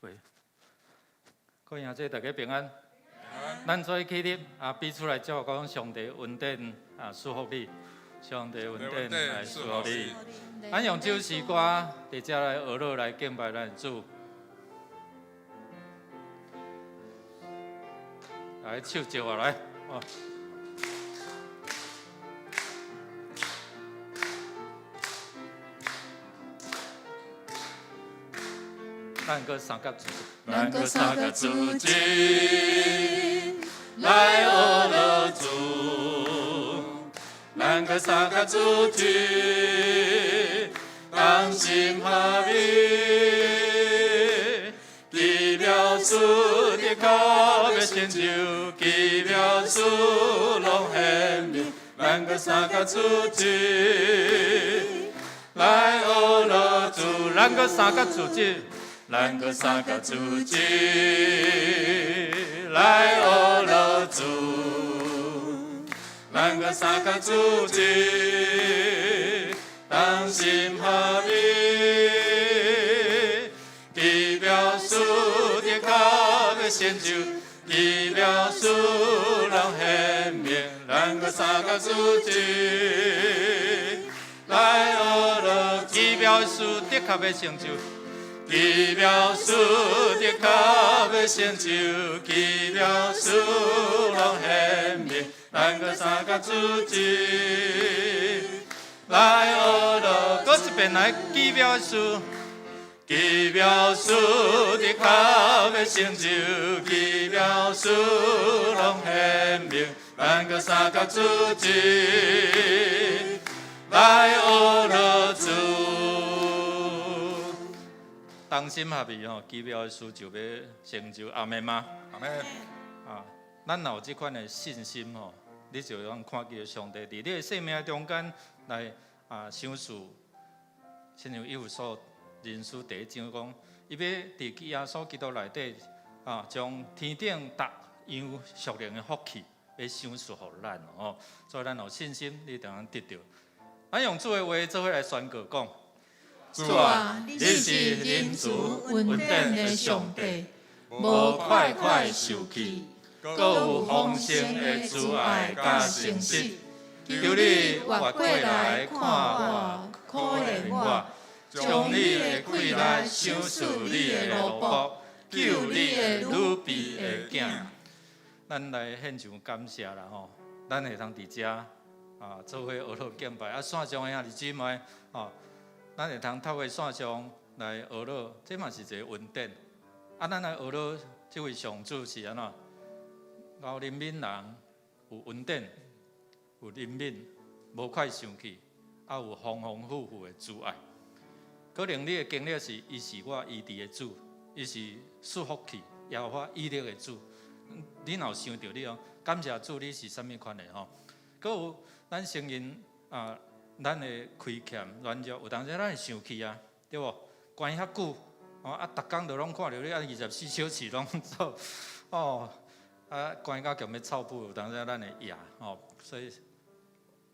喂，各位兄弟大家平安。咱做起立比出来照讲上帝恩典祝福你，上帝恩典来祝福你。咱用这首诗歌伫遮来学乐来敬拜咱的主。来手接下来，哦。咱搁三角主，咱搁三角主经来学乐主，咱搁三角主经同心合意，奇妙事的靠要成就，奇妙事拢显明，咱搁三角主经来学乐主，咱搁三角主经。咱搁三角主经来学乐主，咱搁三角主经同心合意，奇妙事的靠要成就，奇妙事拢显明，咱搁三角主经来学乐主，奇妙事的确要成就。奇妙事的靠要成就，奇妙事拢显明，咱搁三角主经来学乐。搁一遍来，奇妙事，奇妙事的靠要成就，奇妙事拢显明，咱搁三角主经来学乐主。同心合意吼，奇妙的事就要成就，阿门吗？阿门。咱若有这款的信心吼，你就能看见上帝伫你的生命中间来想事。亲像以弗所人书第1章讲，伊要伫耶稣基督内底将天顶逐样属灵的福气，要赏赐互咱哦。所以咱有信心，你就能得到。咱用主的话做伙来宣告讲。主啊，你是仁慈恩典的上帝，无快快受气，阁有丰盛的慈爱甲诚实。求你越过来看我，可怜我，将你的气来赏赐你的奴仆，救你的女婢的囝。咱来献上感谢啦吼，咱会通伫遮做伙学乐敬拜，线上的兄弟姊妹咱会通透过线上来学乐，这嘛是一个恩典。咱来学乐，这位上主是安怎？熬怜悯人有恩典，有怜悯，无快生气，有丰丰富富的慈爱。可能你的经历是，伊是我医治的主，伊是赐福气、耶和华以勒的主。你若有想到你感谢主，你是啥物款的吼？搁有咱承认咱的亏欠软弱，有当时咱会生气对无？关遐久逐工都拢看到你24小时拢做关到强要臭布，有当时咱会野所以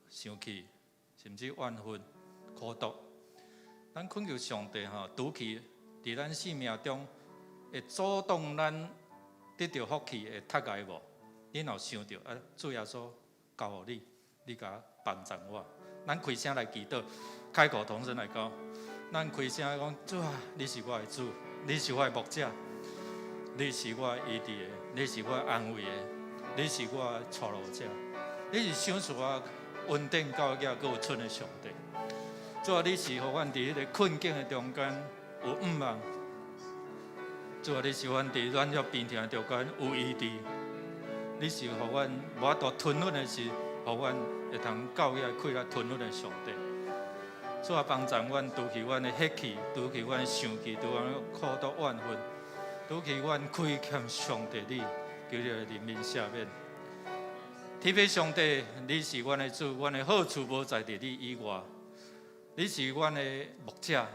生气，甚至怨愤、苦毒。咱恳求上帝拄去伫咱生命中会阻挡咱得到福气的窒碍无？你若想到主耶稣交互你，你甲我帮助我。咱开声来祈祷，开口同声来讲。咱开声来讲，主啊，你是我的主，你是我的牧者，你是我医治的，你是我安慰的，你是我出路者，你是赏赐我恩典到额阁有剩的上帝。主啊，你是互阮伫迄个困境的中间有盼望。主啊，你是阮伫软弱病痛的中间有医治。你是互阮无法度吞忍的是，互阮会通到遐开来吞忍的上帝。主啊，帮助阮拄起阮的血气，拄起阮的生气，拄阮的苦毒怨愤，拄起阮亏欠上帝你，求你来怜悯赦免。天父上帝，你是阮的主，阮的好处无在伫你以外。你是阮的牧者，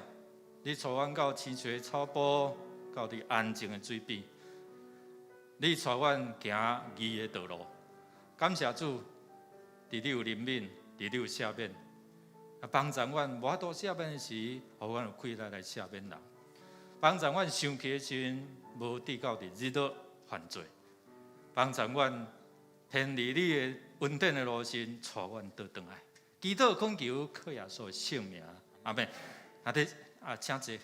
你带阮到青翠的草坡，到伫安静的水边。你带阮行义的道路。感谢主，伫你有怜悯，伫你有赦免，帮助阮无法度赦免时，互阮有气力来赦免人。帮助阮生气的时阵，无抵到伫日落犯罪，帮助阮偏离你的稳定的路线，带阮倒转来。祈祷恳求靠耶稣的圣名，阿们。请坐。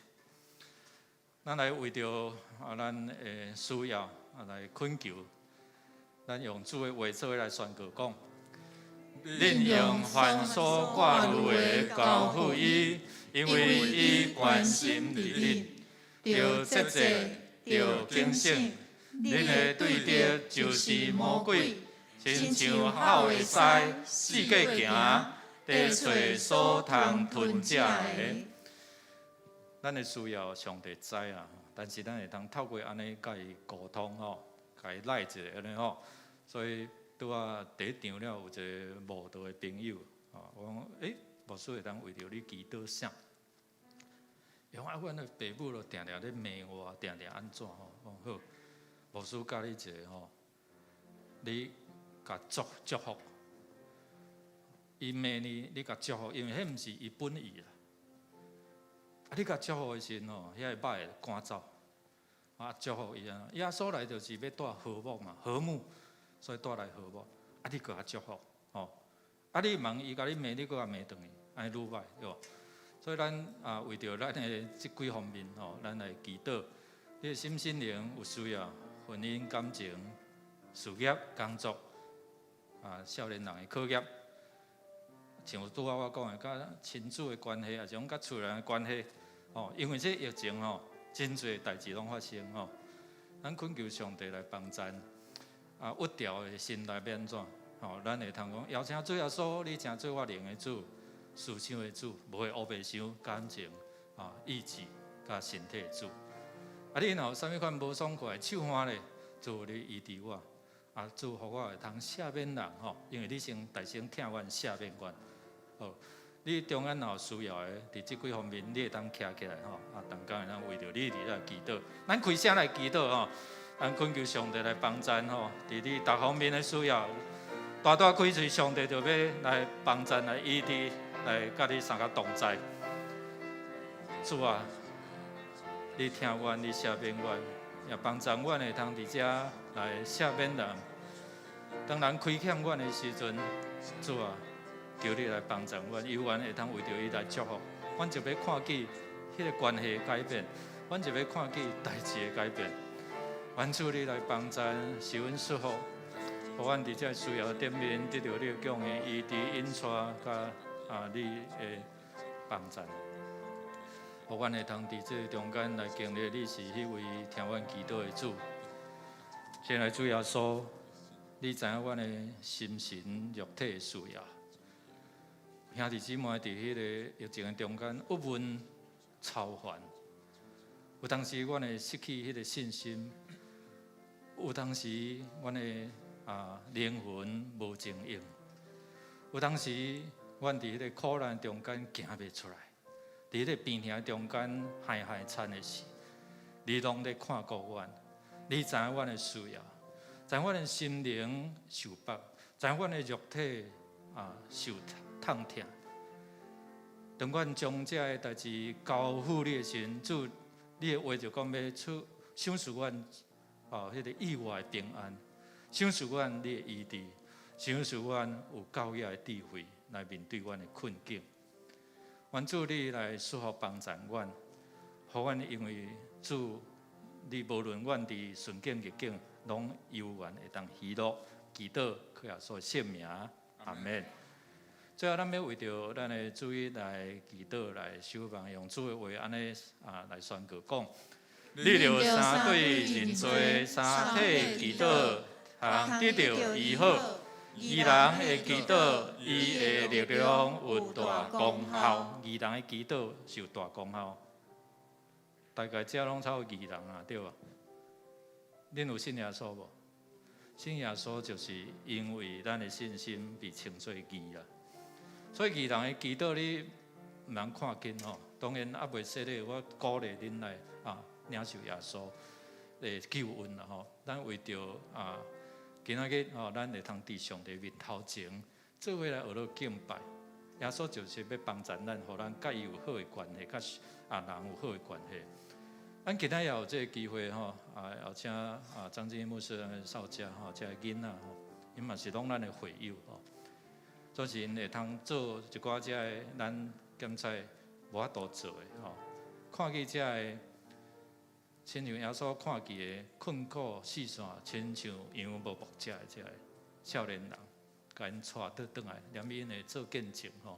咱来为着咱的需要来恳求，咱用主的话做来宣告讲。恁用凡所挂虑的交付伊，因为伊关心你恁，着节制，着警醒。恁的对敌就是魔鬼，亲像好的狮，四界行，地找所通吞食的。咱的需要上帝知啦，但是咱会通透过安尼甲伊沟通吼，甲伊赖一下安尼吼，所以拄啊第一场了有一个慕道的朋友，我讲牧师会当为着你祈祷啥？因为阮的爸母就定定咧骂我，定定安怎吼？讲好，牧师教你一个吼，你甲祝福，伊骂你甲祝福，因为迄毋是伊本意啦。你甲祝福的时阵吼，遐个歹会赶走，祝福伊啊！耶稣来就是要带和睦嘛，和睦，所以带来和睦。你搁甲祝福，吼！你问伊甲你骂，你搁甲骂转去，安尼愈歹，对无？所以咱为着咱的即几方面吼，咱来祈祷。你的心灵有需要，婚姻、感情、事业、工作，少年人的课业，像拄我讲的，甲亲子的关系，也是讲甲厝人的关系。因为这疫情真侪代志拢发生咱恳求上帝来帮咱屈调的心内要安怎？咱会通讲邀请主耶稣，你诚做我灵的主、思想的主，无会乌白想、感情意志甲身体的主。你若有啥物款无爽快、手汗咧，主你医治我，主互我会通赦免人因为你先大声听阮赦免阮。你中间若有需要的，伫即几方面，你会当徛起来同工会当为着你伫咧祈祷。咱开声来祈祷咱恳求上帝来帮咱伫你各方面的需要，大大开嘴，上帝就要来帮咱来医治，来甲你三个同在。主啊，你听阮，你赦免阮，也帮助阮会通伫遮来赦免人。当人亏欠阮的时阵，主啊。求你来帮助阮，有缘会通为着伊来祝福。阮就要看见迄个关系改变，阮就要看见代志的改变。愿主你来帮助，是阮祝福，互阮伫这需要顶面得到你的供应、医治、引带，甲你的帮助。互阮会通伫这中间来经历，你是迄位听阮祈祷的主。先来主耶稣，你知影阮的心神、肉体的需要。兄弟姊妹伫迄个疫情的中间，郁闷、操烦，有当时阮会失去迄个信心，有当时阮的灵魂无静应，有当时阮伫迄个苦难中间行袂出来，伫迄个病痛中间害惨的事，你拢咧看顾阮，你知影阮的需要，知影阮的心灵受绑，知影阮的肉体受痛痛。当阮将这个代志交付你的时阵，主，你的话就讲要享受阮迄个意外的平安，享受阮你的医治，享受阮有教育的智慧来面对阮的困境。愿主你来束缚帮助阮，互阮因为主，你无论阮伫顺境逆境，拢有缘会当喜乐，祈祷靠耶稣的圣名，阿门。最后，咱要为着咱的主意来祈祷、来守望，用主的话安尼来宣告讲：你着三对认罪，三体祈祷，通得到医好。义人的祈祷，伊的力量有大功效。义人的祈祷是有大功效。大概遮拢差不多义人对吧？恁有信耶稣无？信耶稣就是因为咱的信心被称作义啦。所以义人的祈祷你毋通看紧当然未说咧，我鼓励恁来领受耶稣的救恩啦咱为着今仔日咱会通伫上帝面头前，做伙来学了敬拜。耶稣就是要帮助咱，互咱甲伊有好的关系，甲人有好的关系。咱今仔也有这个机会吼，也请张金牧师少家吼，这个囡仔吼，因嘛是拢咱的会友吼。做是因会通做一寡这个咱检测无法度做的吼，看见这个亲像耶稣看见的困苦四散，亲像羊无牧者的这个少年人，甲因带倒转来，连因会做见证吼，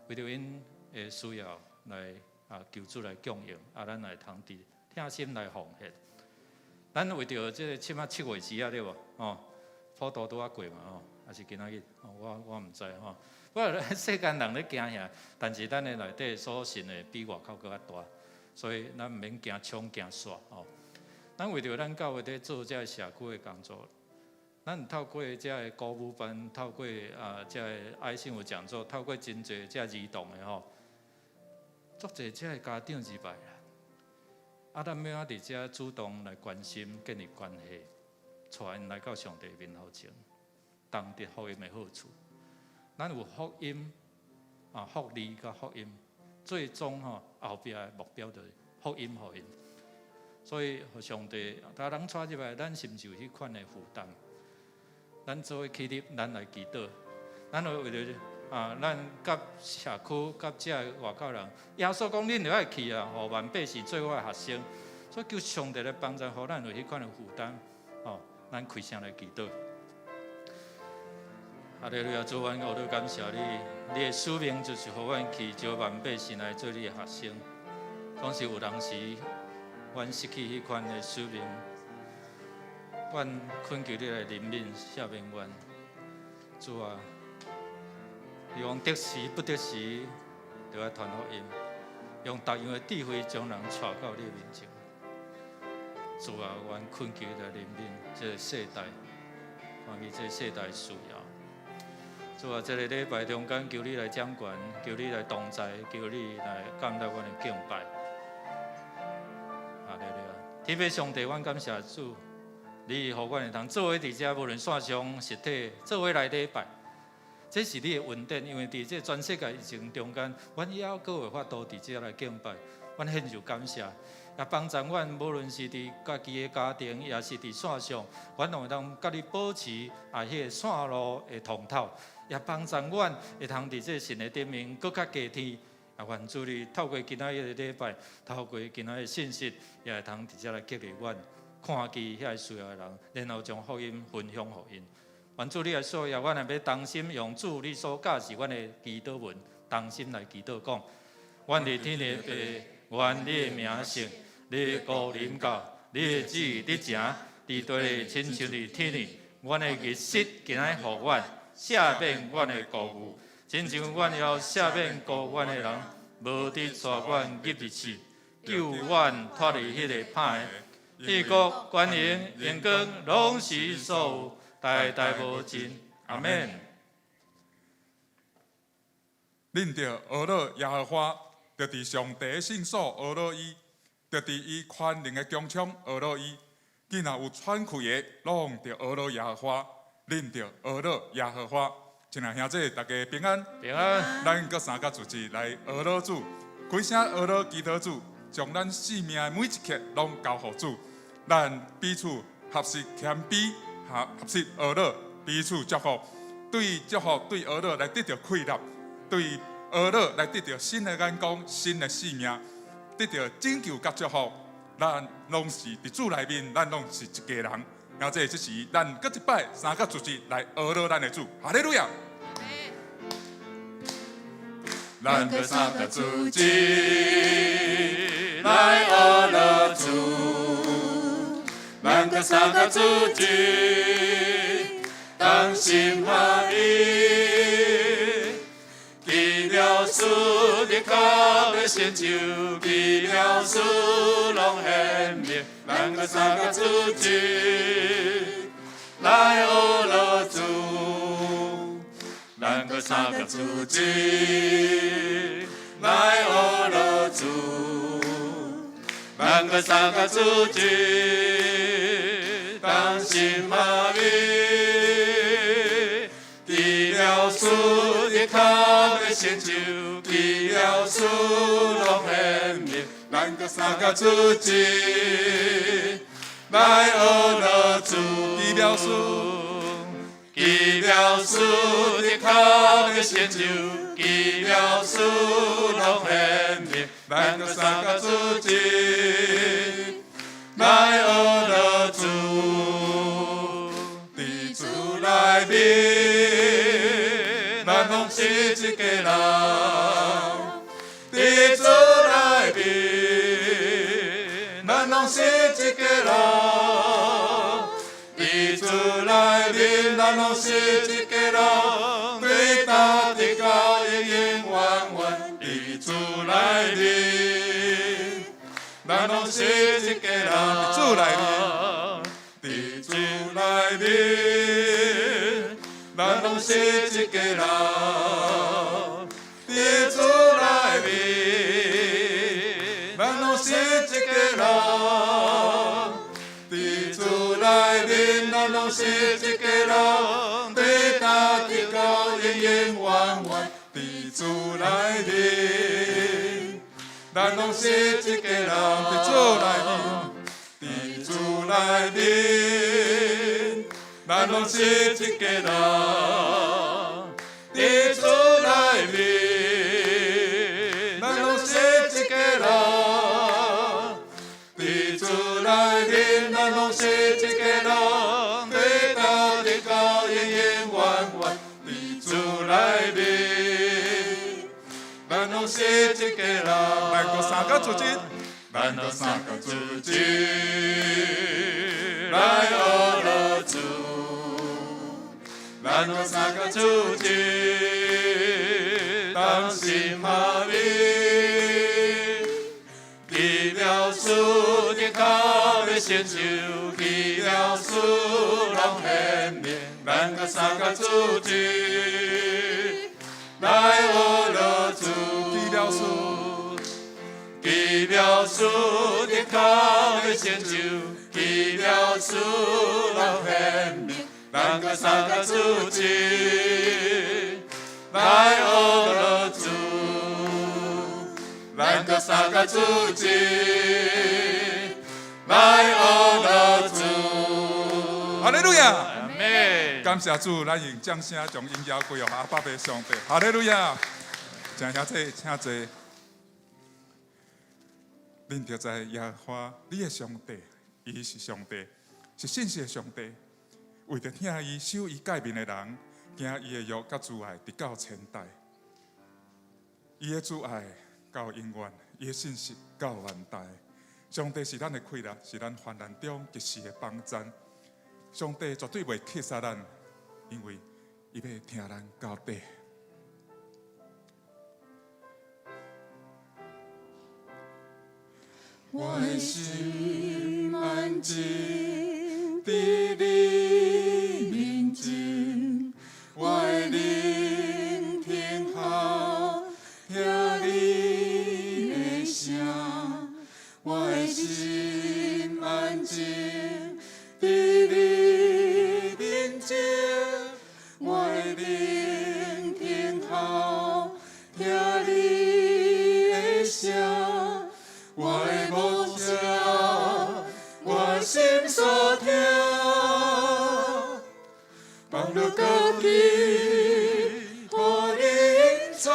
为着因的需要来求主来供应，咱来通知听心来奉献。咱为着这起码7月时对无？哦，普渡拄过嘛吼。还是今仔日，我唔知吼。不过世间人咧惊遐，但是咱的内底所信的比外口搁较大，所以咱唔免惊冲惊煞吼。咱为着咱教会咧做这社区的工作，咱透过这个歌舞班，透过这个爱心有讲座，透过真侪这儿童的吼，足侪这个家长入来啦。咱要伫遮主动来关心建立关系，带因来到上帝面头前。当得福音的好处，咱有福音福利甲福音，最终后壁的目标就是福音福音。所以，互上帝他人带入来，咱是毋是有迄款的负担？咱做为起立，咱来祈祷，咱为着咱甲社区、甲这外口人，耶稣讲恁就爱去啊，互万百姓做我的学生。所以求上帝来帮助，互咱有迄款的负担。咱开声来祈祷。哈利路亚！主，阮我都感谢你，你的使命就是互阮去招万百姓来做你的学生。总是有当时，阮失去迄款的使命，阮恳求你来怜悯赦免阮。主啊，希望得时不得时，就要传福音，用各样的智慧将人带到你面前。主啊，阮恳求你来怜悯这个世代，看见这个世代需要。主啊，这个礼拜中间，求你来掌权，求你来同在，求你来感到阮的敬拜。哈利路亚！天父上帝，阮感谢主，你互阮会通做伙伫遮，无论线上实体，做伙来礼拜。这是你的恩典，因为伫这全世界疫情中间，阮也阁有法度伫遮来敬拜，阮献上感谢。也帮助阮，无论是伫家己的家庭，也是伫线上，阮拢会当甲你保持迄个线路的通透。也帮助阮会通伫这神的顶面更较加添。也愿主你透过今仔日的礼拜，透过今仔日的信息，也会通伫遮来激励阮，看见遐需要的人，然后将福音分享互因。愿主你来所要，阮也要当心用主你所教示阮的祈祷文，当心来祈祷讲：阮伫天的父，愿你的名圣，你的国临到，你的旨意伫行，伫地里亲像伫天里。阮的日食今仔互阮。赦免阮的过误，亲像阮要赦免过阮的人，无伫带阮入入去，救阮脱离迄个歹的。帝国、权能、荣光，拢是所有，代代无尽。阿免。恁着学乐耶和华，着伫上帝的圣所学乐伊，着伫伊权能的宫窗学乐伊。囡仔有喘气的，拢着学乐耶和华。恁着学乐耶和华，亲爱兄弟，大家平安。平安。咱各三个主持来学乐主，开声学乐祈祷主，将咱生命的每一刻拢交互主。咱彼此合适谦卑，合适学乐，彼此祝福。对祝福，对学乐来得到快乐，对学乐来得到新的眼光、新的生命，得到拯救甲祝福。咱拢是伫主内面，咱拢是一家人。然后这时，咱搁一摆三个主持来学乐咱的主，哈利路亚！咱搁三个主持来学乐主，咱搁三个主持当心合意，记了主的口的成就，记了主拢显明。咱搁三个主持来学乐主，咱搁三个主持来学乐主，咱搁三个主持当心合意，记了主的口的成就，记了主拢显明。咱万个三个主旨，来学了主奇妙事，奇妙事的靠的成就，奇妙事拢显明，万个三个主旨，来学了主，伫主内面，咱拢是一家人。伫主内面，咱拢是一家人。伫主内面，咱拢是一家人。对他的高永永远远。伫主内面，咱拢是一家人。伫主内面，伫主内面，咱拢是一家人。伫主内面，咱拢是一家人。伫主内面，咱拢是一家人。对他的高永永远远。伫主内面，咱拢是一家人。伫主内面，伫主内面，咱拢是一家人。伫主内面。咱拢是一家人，对他的高永永远远。伫主内面，咱拢是一家人。咱个三个主旨，咱个三个主旨，来学了主。咱个三个主旨，当心合力。奇妙事的靠的成就，奇妙事拢显明，咱个三个主旨，来学了主。奇妙事，奇妙事的靠的成就，奇妙事拢显明，咱个三个主旨，来学了主。咱个三个主旨，来学了主。哈利路亚！阿门。感谢主，咱用掌声将音乐归向阿爸的上帝。哈利路亚！请兄弟，请坐。恁就知耶和华，你的上帝，伊是上帝，是信实的上帝。为着听伊守伊诫命的人，行伊的约甲慈爱，直到千代。伊的慈爱到永远，伊的信实到万代。上帝是咱的快乐，是咱患难中及时的帮赞。上帝绝对袂克杀咱，因为伊要听咱到底。我的心安静伫你面前，我的聆听好，听你的声。我的心安静伫你面前，我的聆听好，听你的声。我的梦想，我心所听，放入高举，互你隐藏。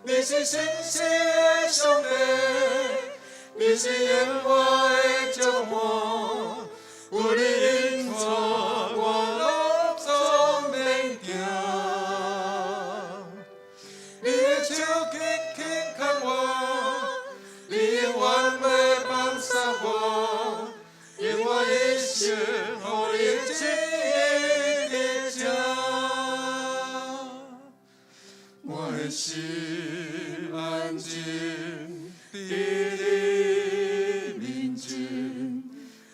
你是信实的上帝，你是永远的掌舵，有你引带，我路总免行。你的手轻轻牵我，你永远袂放下我，因我一生互你亲的家。我的心安静伫你面前，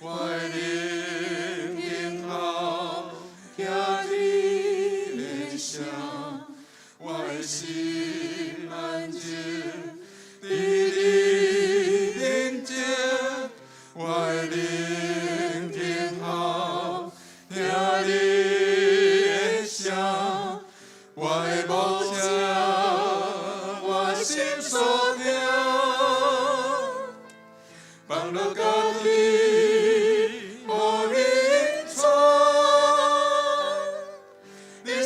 我的聆听好，听你的声。我的心安静伫你面前，我的聆听好，听你的声。我的梦想，我心所听，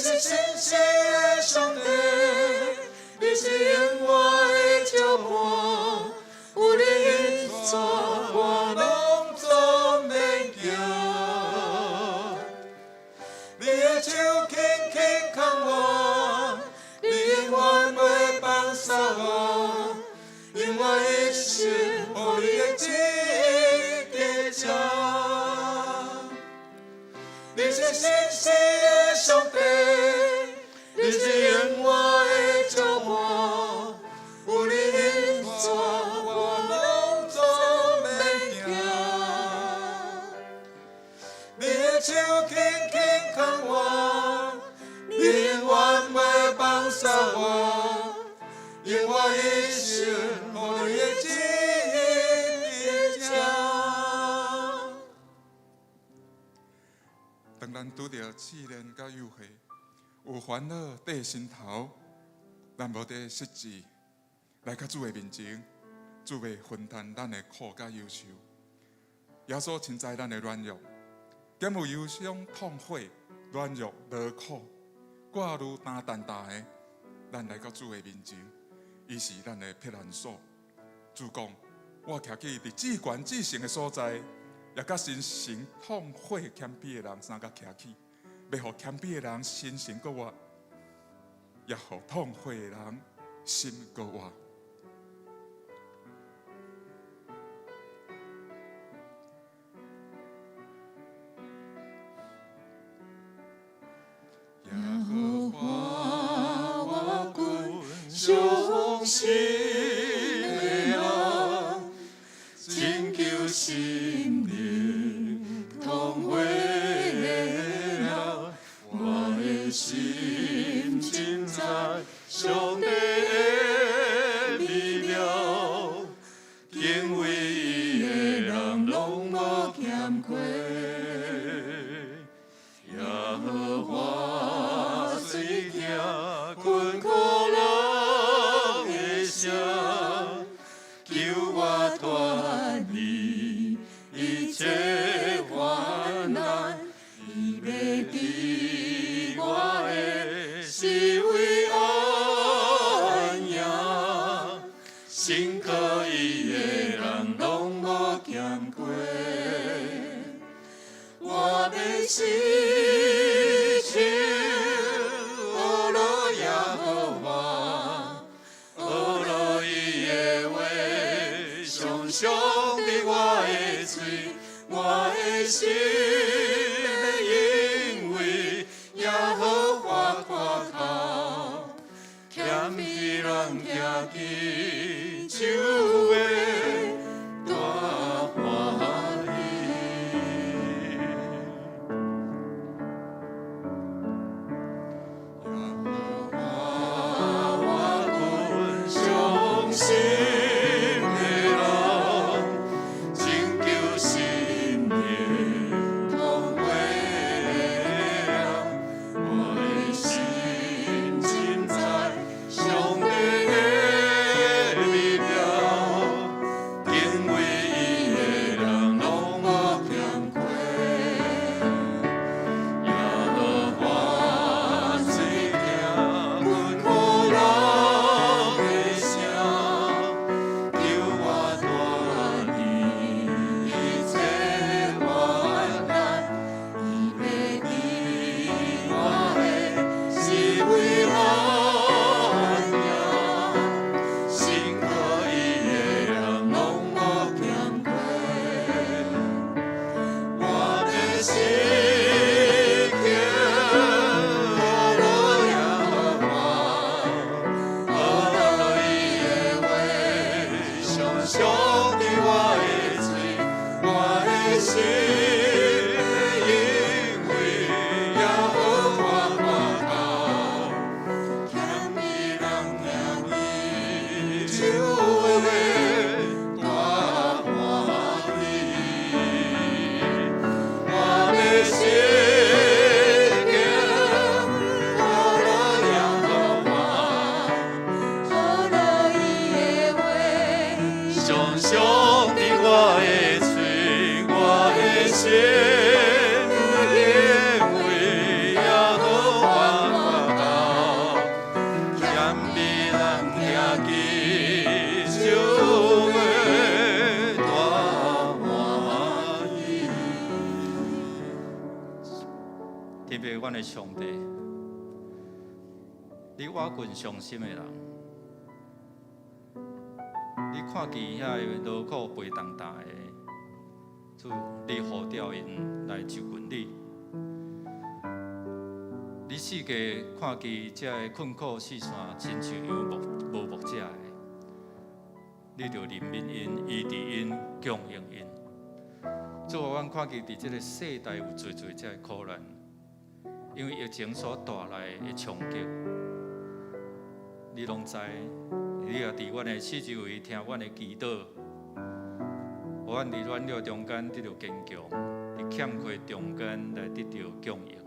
是信实的上帝，你是永活的救我，有你引带我拢总袂惊。你的手轻轻牵我，你永远袂放松我，因我一生予你的旨意着。你是信实的上帝，你是永活的救我，有你引带我拢总袂惊。你的手轻轻牵我，你永远袂放松我，因我一生予你的旨意着。当咱拄着试炼甲诱惑，有烦恼缀心头，咱无得失志，来到主的面前，主要分担咱的苦甲忧愁。耶稣亲知咱的软弱，减有忧伤痛悔，软弱劳苦，挂如担担担的，咱来到主的面前，伊是咱的避难所。主讲，我徛起伫至悬至圣的所在。也甲心神痛悔谦卑的人三甲徛起，要互谦卑的人心神搁活，也互痛悔的人心搁活。耶和华我骨伤心的人，拯救心。心尽在上帝的美妙，敬畏伊的人拢无欠亏。耶和华虽听困苦人的声，救我脱离一切患难，伊要治我的上帝，你瓦群伤心的人，你看见遐劳苦背重担的，主，你呼召因来就近你。你世界看见这个困苦四散，亲像游无牧者的，你就怜悯因、医治因、供应因。主啊，阮看见伫这个世代有最这个苦难，因为疫情所带来的冲击，你拢知。你也伫阮的四周围听阮的祈祷，互阮伫软弱中间得到坚强，伫欠缺中间来得到供应，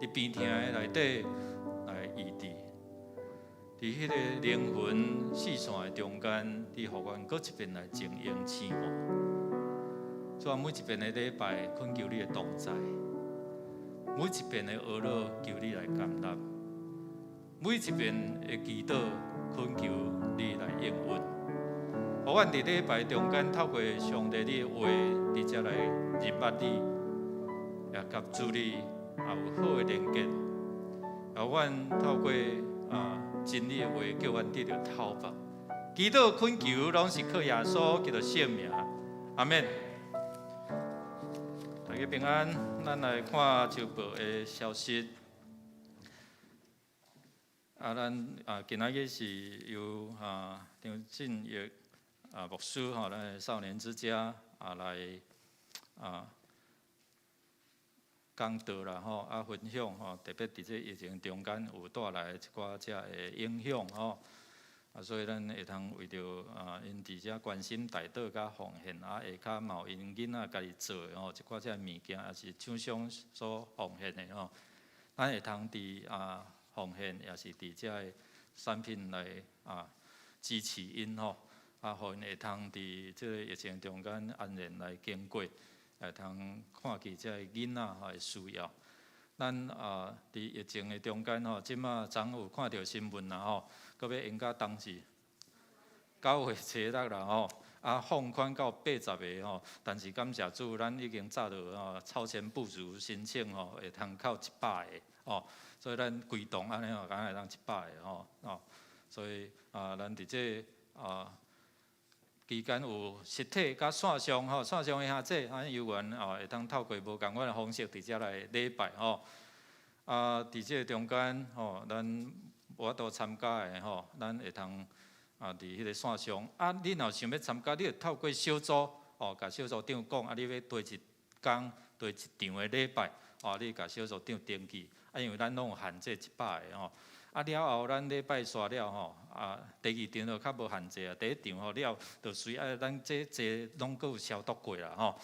伫边听的内底来医治，伫迄个灵魂四散的中间，你互阮搁一遍来静应赐福。主啊，每一遍的礼拜恳求你的同在，每一遍的恶乐求你来感染，每一遍的祈祷恳求你来应允。互阮伫礼拜中间透过上帝你的话，直接来认捌你，也甲主你也有好的连接。也阮透过真理的话，叫阮得到透白。祈祷恳求拢是靠耶稣基督圣名，阿免。大家平安，咱来看周报的消息。咱今仔日是由张振业牧师咱的少年之家来讲道啦分享特别伫这疫情中间有带来一寡遮的影响所以咱会通为着因伫遮关心大道甲奉献下骹嘛有因囡仔家己做的一寡遮物件，也是厂商所奉献的咱会通伫奉献，也是伫遮的产品来支持因互因会通伫即个疫情中间安然来经过，会通看见遮个囡仔的需要。咱伫疫情的中间即马昨有看到新闻啦搁要延到当时9月初六啦放宽到80个但是感谢主，咱已经早就超前部署申请会通到100个所以咱规栋安尼敢会当100个所以咱伫这期间有实体甲线上线上的下游员会通透过无共款的方式伫遮来礼拜伫这中间咱无法度参加的咱会通伫迄个线上你若想要参加，你就透过小组甲小组长讲你要对一天对一场的礼拜你甲小组长登记因为咱拢有限制100个了后咱礼拜煞了第二场就较无限制第一场了就随咱这拢阁有消毒过啦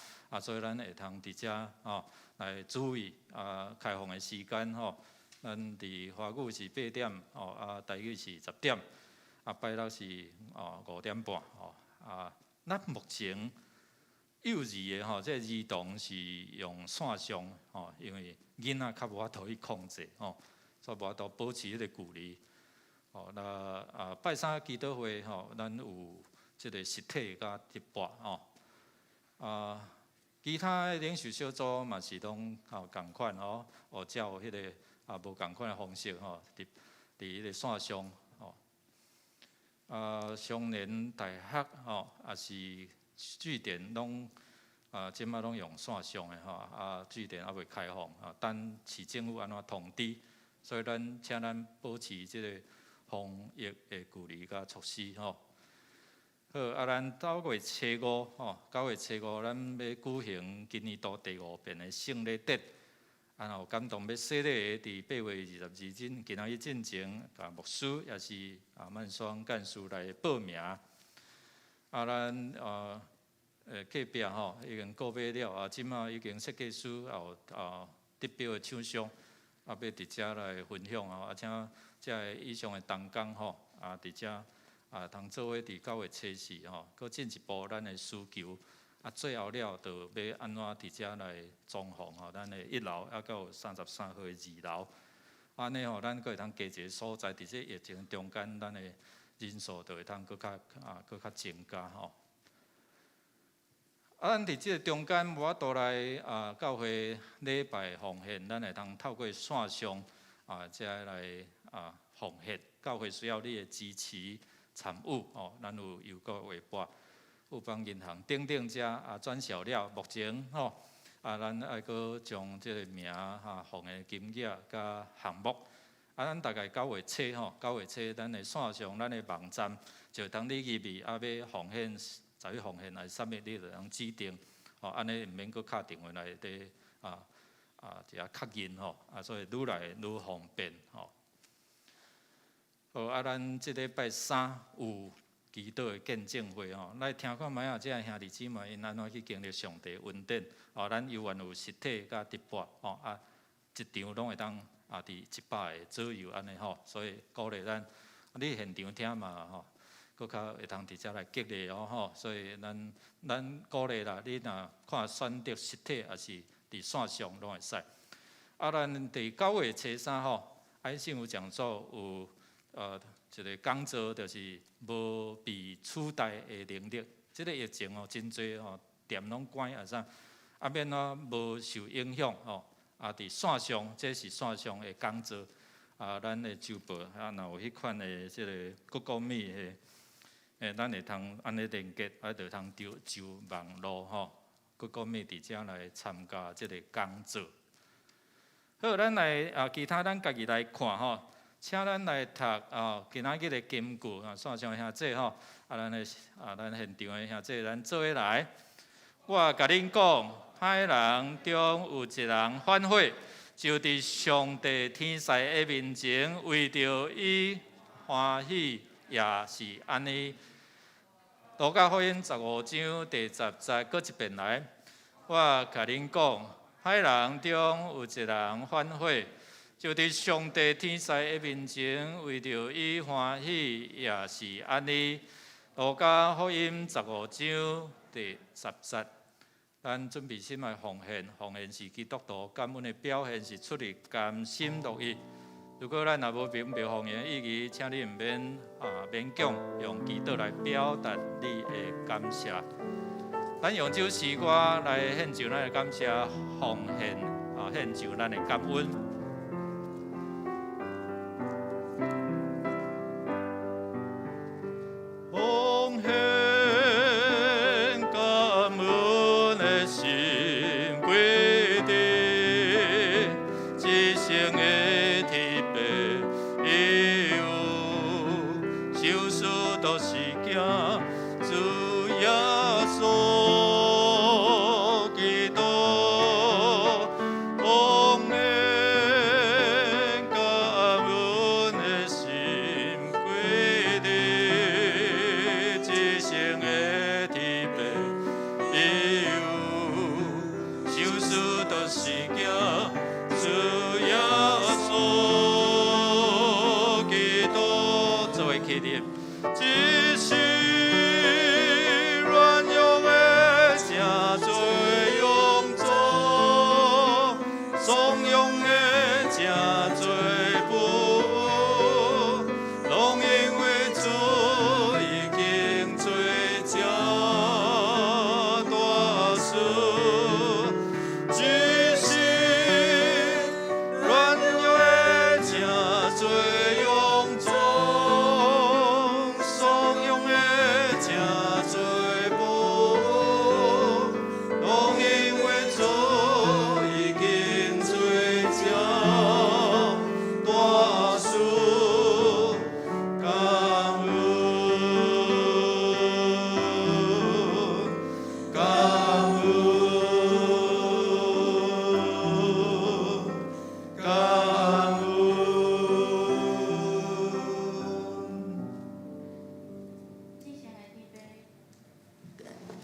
所以咱会通伫遮来注意开放的时间咱伫华语是8点台语是10点拜六是5点半咱目前幼儿的这儿童是用线上因为囡仔较无法度去控制所以无法度保持迄个距离那拜三祈祷会咱有即个实体甲直播其他的领袖小组嘛是拢共款照迄个无共款的方式伫迄个线上双联大学也是据点拢即马拢用线上的据点还未开放等市政府安怎通知，所以请咱保持即个防疫的距离甲措施好咱9月初5咱要举行今年度第5遍的圣礼节有感动要洗礼伫8月22日今仔日进前牧师也是万双干事来报名咱隔壁已经购买了即马已经设计师也有得标的厂商要伫遮来分享请遮以上的同工伫遮通做伙伫9月初4搁进一步咱的需求最后了就要安怎伫遮来装潢咱的1楼到33号的2楼安尼咱搁会通加一个所在伫这疫情中间咱的人数就会通搁较增加咱伫即个中间无法度来教会礼拜奉献，咱会通透过线上才来奉献。教会需要你的支持参与哦，咱有邮局微博、富邦银行等等遮转销了，目前咱还阁将即个名奉献金额甲项目。咱大概9月初9月初，咱的线上咱的网站就当你入去要奉献，在奉献还是啥物，你就通指定，安尼毋免阁敲电话来伫一下确认所以愈来愈方便咱即礼拜3有祈祷的见证会来听看卖即个兄弟姊妹因安怎去经历上帝恩典咱犹原有实体甲直播一场拢会当伫100个左右安尼所以鼓励咱你现场听嘛搁较会通伫遮来激励所以咱鼓励啦，你若看选择实体还是伫线上拢会使咱伫9月初3爱信有讲座有一个讲座，就是无被取代的能力。即个疫情真侪店拢关啥，免无受影响伫线上，这是线上的讲座咱的周报若有迄款的即个Google Meet咱会通安尼连接，就通就网络Google Meet 伫遮来参加即个讲座。好，咱来其他咱家己来看请咱来读今仔日的金句线上兄弟咱现场的兄弟，咱做伙来。我甲恁讲，歹人中有一人反悔，就伫上帝天使的面前，为着伊欢喜，也是安尼。路加福音15章第10节，搁一遍来。我甲恁讲，歹人中有一人反悔。就伫上帝天使的面前，为着伊欢喜，也是安尼。路加福音15章第10节，咱准备心来奉献，奉献是基督徒感恩的表现，是出于甘心乐意。如果咱若无奉献的意义，请你毋免勉强用祈祷来表达你的感谢。咱用这首诗歌来献上咱的感谢，奉献献上咱的感恩。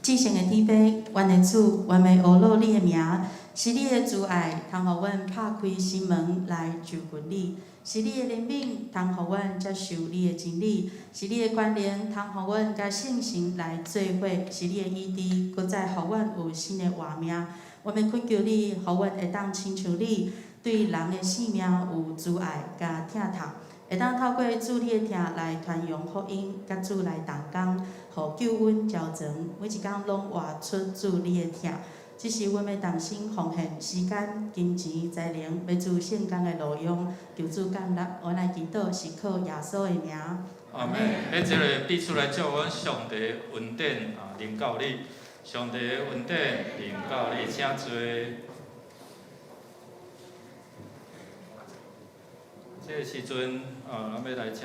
至圣的天父，阮的主，阮要学录你的名，是你的慈爱，通互阮拍开心门来就近你；是你的怜悯，通互阮接受你的真理；是你的关联，通互阮甲圣神来做伙；是你的医治，搁再互阮有新的活命。我们恳求你，互阮会当亲像你，对人的性命有慈爱甲疼痛，会当透过主你的听来传扬福音，甲主来同工，互救恩招全，每一工拢活出主你的听。这是阮要同心奉献时间、金钱、才能，要做圣工的路用，求主感纳。我来祈祷是靠耶稣的名。阿门。迄即个必须来祝阮上帝恩典临到你，上帝恩典临到你，请坐。这个时阵，咱要来请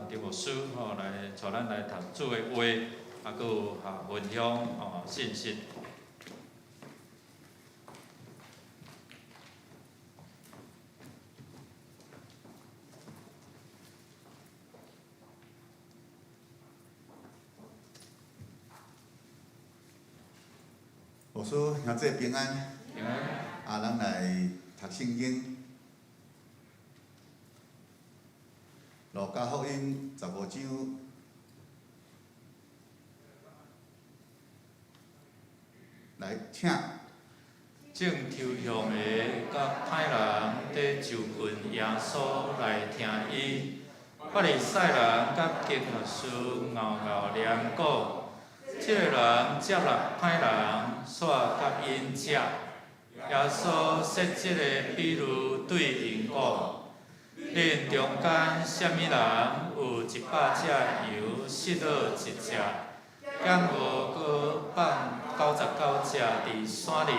陈牧师来带咱来读主的话，还有分享信息。牧师兄弟平安。平安。咱来读圣经。路加福音15章。来，请。正抽象的甲歹人伫就近耶稣来听伊，法利赛人甲经学师拗拗念鼓。这个人接纳歹人，煞甲因食。耶稣说这个比喻对因讲：恁中间什么人有100只羊失落一只，敢无搁放99只伫山里？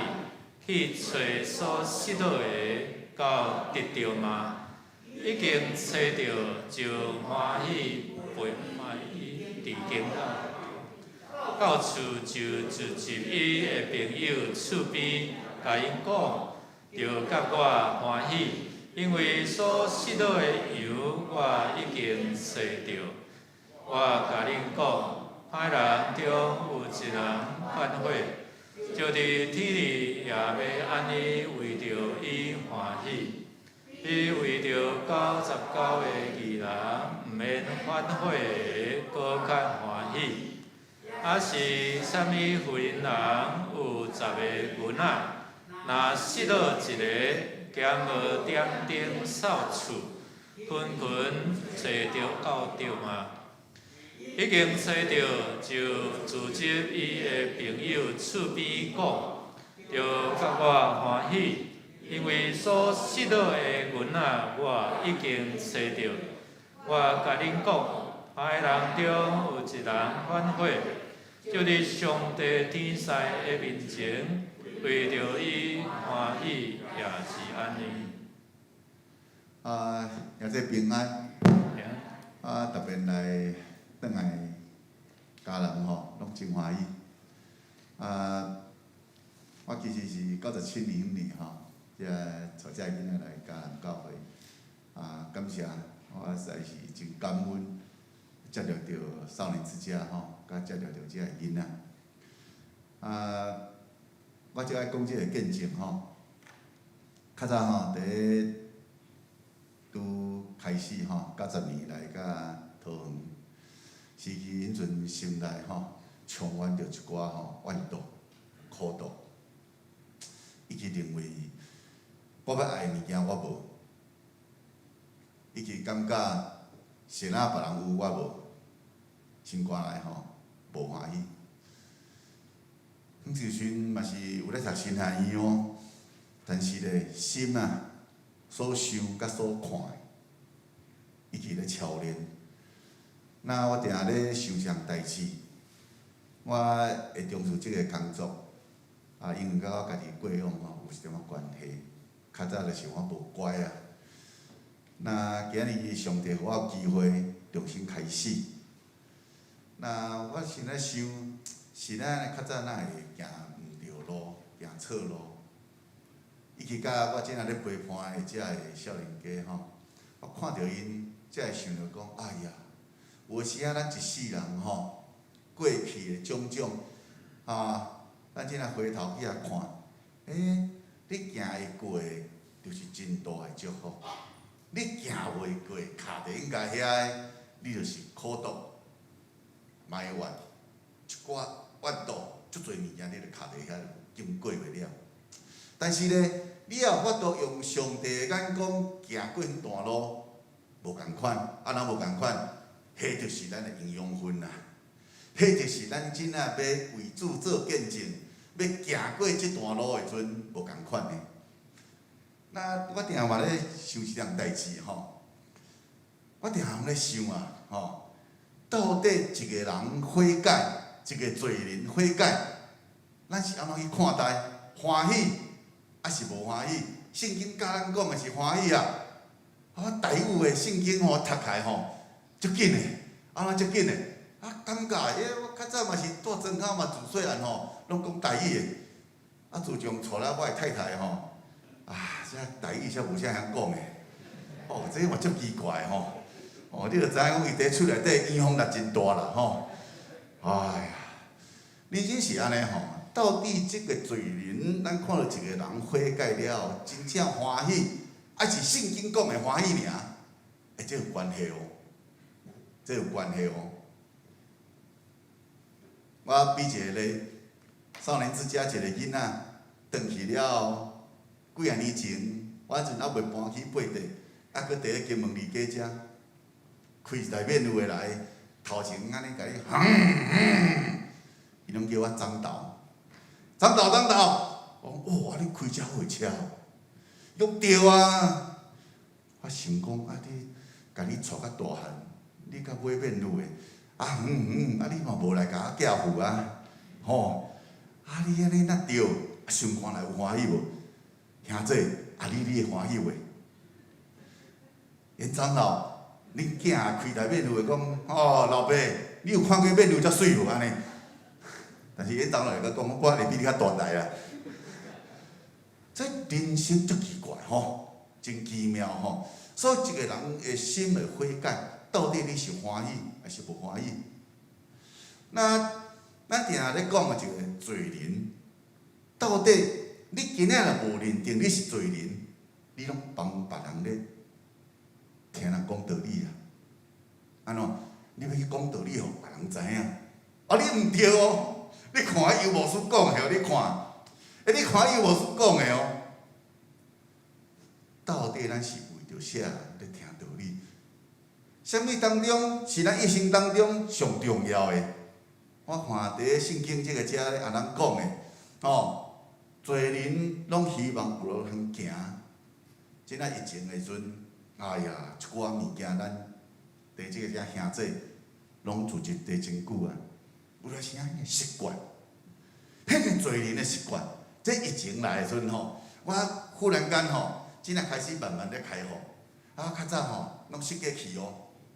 去找所失落的，到得着吗？已经找着，就欢喜陪伴伊伫经啦。到厝就聚集伊的朋友厝边，甲因讲，着甲我欢喜，因为所失落的羊我已经找着。我甲恁讲，歹人中有一人反悔。就伫天里也要安尼为着伊欢喜，伊为着99个义人毋免反悔的，搁较欢喜。啊是啥物份人有10个囡仔，若失落一个，兼无点灯扫厝，群找着到着嘛？已经找着，就组织伊的朋友厝边讲，着甲我欢喜，因为所失落的囡仔我已经找着。我甲恁讲，歹人中有一人反悔，就伫上帝天使的面前，为着伊欢喜，也是安尼。也即平安。特别来。转来家人吼，拢真欢喜。我其实是97年迄年吼，带囝仔来家人教会。感谢，我实在是真感恩，接触到少年之家吼，甲接触到即个囡仔。我就爱讲即个见证吼。较早吼，拄开始吼，90年来甲桃园。是去迄阵心内吼，充满着一寡怨毒、苦毒。伊去认为我要爱的物件我无，伊去感觉谁若别人有我无，心肝内无欢喜。迄时阵嘛是有咧读神学院哦，但是咧心所想甲所看的，伊去咧操练。那我定咧想象代志，我会重视即个工作，因为甲我家己过往有一点仔关系。较早就是我无乖啊。那今日上帝予我有机会重新开始。那我是咧想，是咱较早哪会行毋对路，行错路？伊去甲我即仔咧陪伴的即个少年家我看到因，才会想着讲，哎呀。有时咱一世人过去的种种，咱即仔回头去看，你行会过，就是真大的祝福；你行袂过，徛伫应该遐的，你就是苦毒、埋怨、一寡怨毒，足侪物件你就徛伫遐，经过袂了。但是呢，你也有法度用上帝的眼光行过迄段路，无共款，啊，若无共款，迄就是咱的营养分啦。迄就是咱真正要为主做见证，要行过即段路的阵无共款的。那我定嘛咧想一样代志吼，我定咧想啊吼，到底一个人悔改，一个罪人悔改，咱是安怎去看待？欢喜还是无欢喜？圣经教咱讲的是欢喜啊！台语的圣经吼读起来吼，足紧的，安怎足紧的？啊，感觉我较早嘛是住庄口嘛，自细汉吼，拢讲台语的。啊，自从娶了我的太太吼，这台语则无啥晓讲的。这嘛足奇怪吼。你就知影讲伊伫厝内底影响力真大啦吼。哎呀，人生是安尼吼。到底这个罪人，咱看到一个人悔改了，真正欢喜，还是圣经讲的欢喜尔？这有关系哦，这有关系哦。我比一个咧少年之家一个囡仔，转去了几啊年前，我迄阵还未搬去八地，还佫伫咧金门里家遮，开一台面有诶来，头前安尼甲你，伊拢叫我张导。张导，哦，你开遮好车哦，用对啊！我想讲你，甲你带较大汉，你较买面路的，你嘛无来甲我寄付啊，吼，你安尼那对，想看来有欢喜无？兄弟，你会欢喜袂？因张导，恁囝开台面路的讲，老爸，你有看过面路遮水无安尼？但是因当然会甲讲，我会比你较大台啊。这人生足奇怪吼，真奇妙吼。所以一个人的心的悔改，到底你是欢喜还是无欢喜？那咱定下咧讲的一个罪人，到底你今仔若无认定你是罪人，你拢帮别人咧听人讲道理啊？安怎？你要去讲道理，互别人知影？你毋对哦。你看伊有无书讲的哦，你看，你看伊有无书讲的哦。到底咱是为着啥人咧听道理？啥物当中是咱一生当中上重要的？我看伫圣经即个遮咧安人讲的，罪人拢希望有路通行。即仔疫情的阵，哎呀，一寡物件咱伫即个遮兄弟拢自入地真久啊。有了是安尼习惯，迄个罪人的习惯。这疫情来的时阵我忽然间真正开始慢慢咧开放。较早拢失家去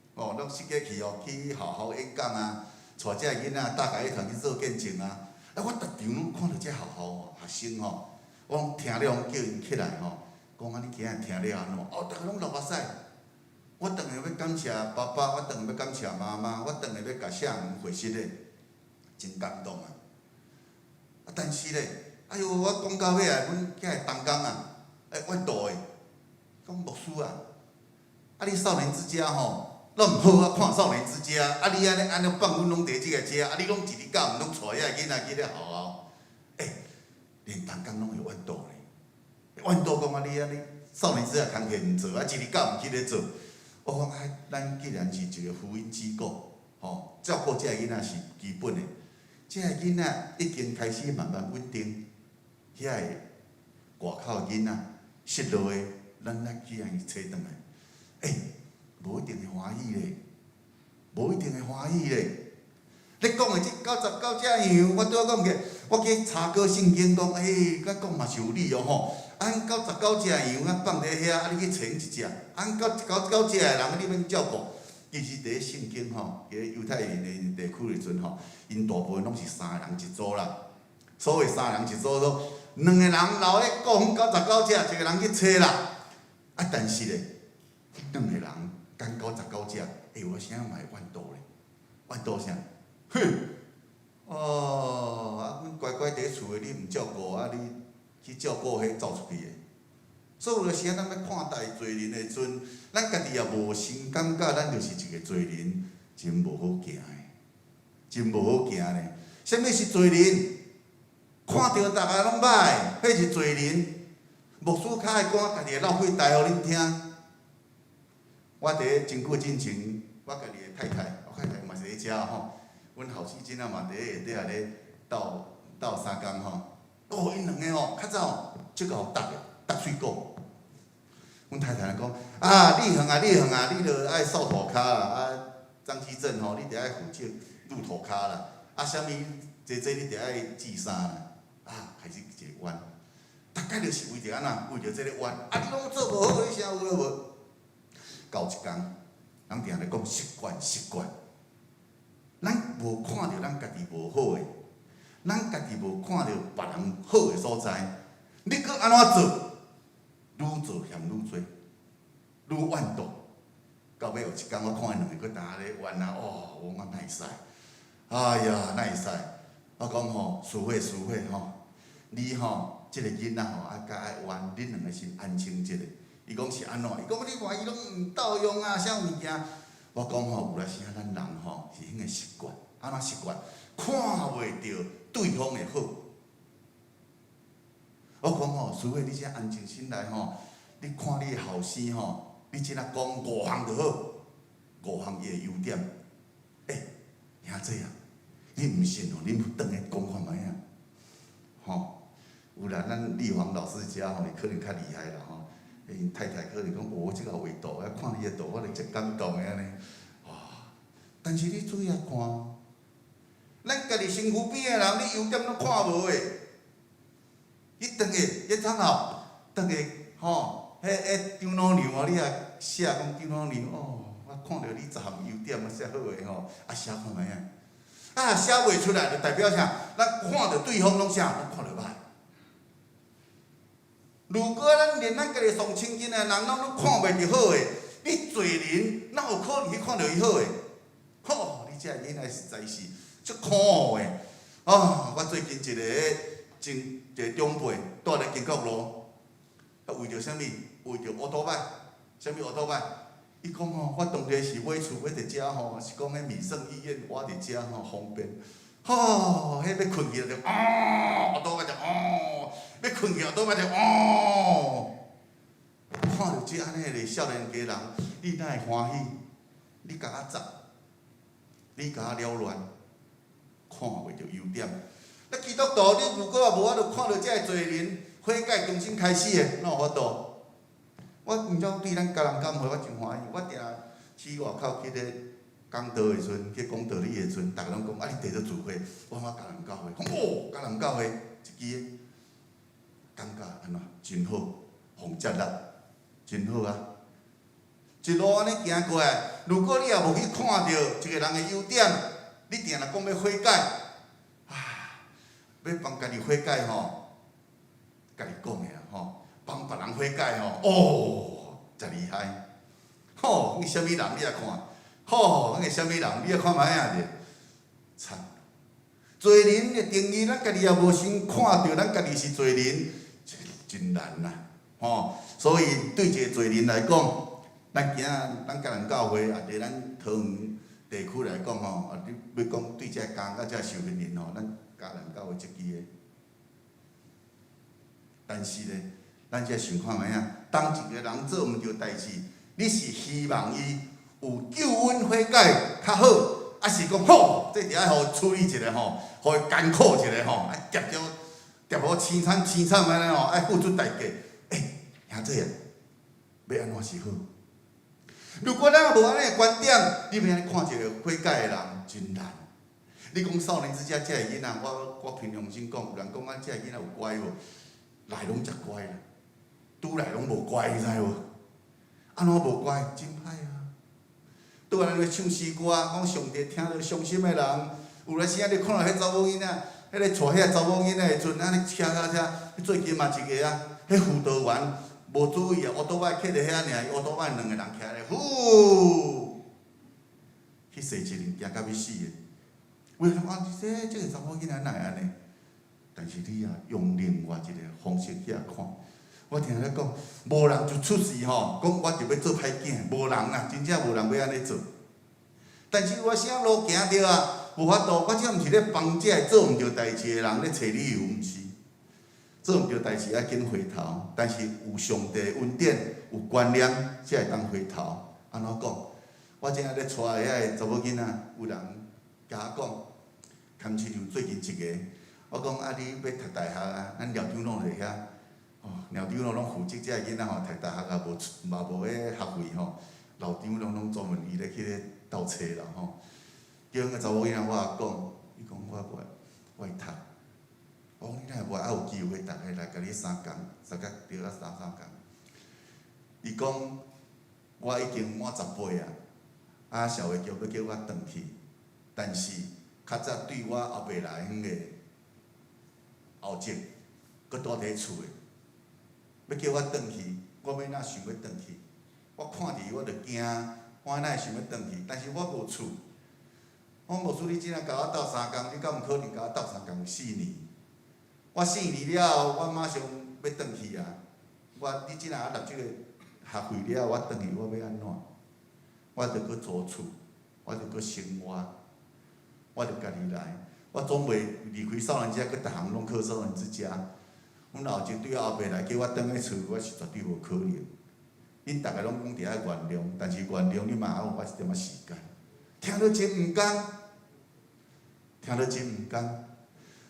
拢失家去去好好演讲啊，带遮囡仔大家一同去做见证啊。我逐场拢看到遮好好学生我拢听了，叫因起来讲你今日听了安怎？大家拢流目屎。我当下要感谢爸爸，我当下要感谢妈妈，我当下要甲社员会师咧。真感动啊！但是咧，我讲到尾来，阮遐个同工啊，阮大个讲牧师啊，你少年之家拢毋好看少年之家，你安尼放阮拢伫即个遮，你拢一日到晚拢带遐个囡仔去咧学校，连同工拢会怨妒咧，怨妒讲你安尼少年之家工课毋做，一日到晚去咧做。我讲咱既然是一个福音机构，照顾遮个囡仔是基本的。这个囡仔已经开始慢慢稳定，遐个外口囡仔失落的，咱来去安伊找转来。无一定会欢喜咧，无一定会欢喜咧。你讲的这99这样，我拄仔讲起，我去查过圣经讲，甲讲嘛是有理哦按99只羊放伫遐，你去找一只，按99只的人你免照顾。其实伫圣经伫犹太人的地区的阵因大部分拢是3个人一组啦。所谓3个人一组，说2个人留咧顾阮99只，1个人去找啦。但是咧，2个人干99只，有啥嘛会怨妒咧？怨妒啥？阮乖乖伫厝的，你毋照顾，你去照顾迄走出去的。所以有时咱要看待罪人的阵，咱家己也无心感觉，咱就是一个罪人，真无好行的，真无好行的。啥物是罪人？看到大家拢歹，迄是罪人。牧师较爱讲，家己的老血台互恁听。我伫咧真久之前，我家己的太太嘛是咧遮吼，阮后生囡仔嘛伫咧下底咧斗相共吼。哦，因两个吼较早即个互搭水果。阮太太讲啊，你远啊，你著爱扫涂骹啦，啊，张基正吼，你著爱负责撸涂骹啦，啊，啥物这你著爱治衫啦，啊，开始一个冤，大概就是为着安那，为着这个冤，啊，你拢做无好，你啥有无？到一天，人定咧讲习惯，咱无看着咱家己无好诶，咱家己无看着别人好诶所在，你搁安怎做？愈做嫌愈多，愈怨毒。到尾有一天，我看因两个搁呾咧怨啊，哦，我讲哪会使？哎呀，哪会使？我讲吼，师伙吼，你吼，即个囡仔吼，啊，甲爱怨，恁两个先安静一下。伊讲是安怎？伊讲你看伊拢毋斗用啊，啥物件？我讲吼，有来时啊，咱人吼是迄个习惯，安怎习惯？看袂着对方的好。我讲吼，师伙，你只安静心来吼，你看你的后生吼，你只若讲5项就好，5项伊的优点。兄弟啊，你毋信吼，恁转来讲看卖啊，吼，有啦，咱立煌老师遮吼，伊可能较厉害啦吼。因太太可能讲，哦，即个画图，啊，看你的图，我就真感动的安尼。哇！但是你注意啊看，咱家己身躯边的人，你优点拢看无诶。伊转去，迄窗后，转去吼，迄张老娘哦，你也写讲张老娘哦，我看到你10项优点啊，写好诶吼，啊写看卖啊，啊写袂出来，就代表啥？咱看到对方拢啥，咱看到歹。如果咱连咱家己上亲近诶人，咱拢看袂着好诶，你做人哪有可能去看到伊好诶？吼，你这囡仔实在是足可恶诶！啊，我最近一个长辈住咧金国路，啊为着啥物？为着乌托邦，啥物乌托邦？伊讲吼，我当初是买厝买伫遮吼，是讲迄民生医院我伫遮吼方便。吼，迄要困去就乌托邦就要困去乌托邦就看到即安尼个少年家人，你哪会欢喜？你甲我杂，你甲我了乱，看袂着优点。那基督徒，你如果也无法度看到遮个罪人悔改重新开始的，哪有法度？我毋知对咱家人教会，我真欢喜。我定去外口去咧讲道的时阵，去讲道理的时阵，逐个拢讲啊，你伫做聚会，我家人教会，讲哦，家人教会一支感觉安怎真好，互接纳，真好啊！一路安尼行过来，如果你也无去看到一个人的优点，你定来讲要悔改。要帮家己悔改吼，家己讲的啦吼，帮别人悔改吼，哦，真厉害。吼，你啥物人你也看，吼，那个啥物人你也看卖啊者，惨。罪人的定义，咱家己也无先看到，咱家己是罪人，真难呐。吼，所以对一个罪人来讲，咱家人教会啊，伫咱桃园地区来讲吼，啊，你要讲对这工甲这受训练吼，咱家人教会一支的。但是呢，咱才想看卖啊，当一个人做毋对代志，你是希望伊有救恩悔改较好，还是讲好，这着爱互处理一下吼，互伊艰苦一下吼，爱跌好凄惨安尼吼，爱付出代价。兄弟啊，要安怎是好？如果咱无安尼个观点，你要安尼看一个悔改的人，真难。你讲少年之家遮个囡仔，我凭良心讲，有人讲咱遮个囡仔有乖无？来拢真乖啦，拄来拢无乖，你知无？安怎无乖？真歹啊！拄来咧唱诗歌，讲上帝听到伤心的人，有来时啊，你看到迄查某囡仔，迄个带遐查某囡仔的阵，安尼车，最近嘛一个啊，迄辅导员无注意啊，乌托邦徛伫遐尔，乌托邦2个人徛咧，呼，去射一个人惊到要死的。为什么这个查某囡仔哪会安尼？但是你啊，用另外一个方式去看，我听咧讲，无人就出事吼，讲我就要做歹囝，无人啊，真正无人要安尼做。但是我啥路行着啊，无法度，我这毋是咧帮这做毋对代志的人咧找理由，毋是。做毋对代志要紧回头，但是有上帝恩典，有观念，才会当回头。安怎讲？我正咧带遐个查某囡仔，有人甲我讲，堪亲像最近一个，我讲啊，你要读大学啊？咱寮长拢伫遐，哦，寮长拢负责遮个囡仔吼，读大学啊，无迄学费吼，老长拢专门伊咧去咧斗找啦吼。叫迄个查某囡仔，我也讲，伊讲我会读。我讲你若无还有机会，逐个来甲你相共，相共对啊相共。伊讲我已经满18啊，啊社会局要叫我转去，但是较早对我后壁来迄个后籍，搁住伫厝诶，要叫我转去，我要哪想要转去？我看伫我着惊，我哪会想要转去？但是我无厝，我无厝，你即若甲我斗3工，你敢毋可能甲我斗3工4年？我4年了后，我马上要转去啊！你即若啊纳即个学费了后，我转去我要安怎？我着搁租厝，我着搁生活，我着家己来。我总袂离开少年家，搁逐项拢靠少年之家。阮老舅对我后壁来叫我转去厝，我是绝对无可能。恁逐个拢讲伫遐原谅，但是原谅你嘛还有我一点仔时间。听着真毋甘，听着真毋甘。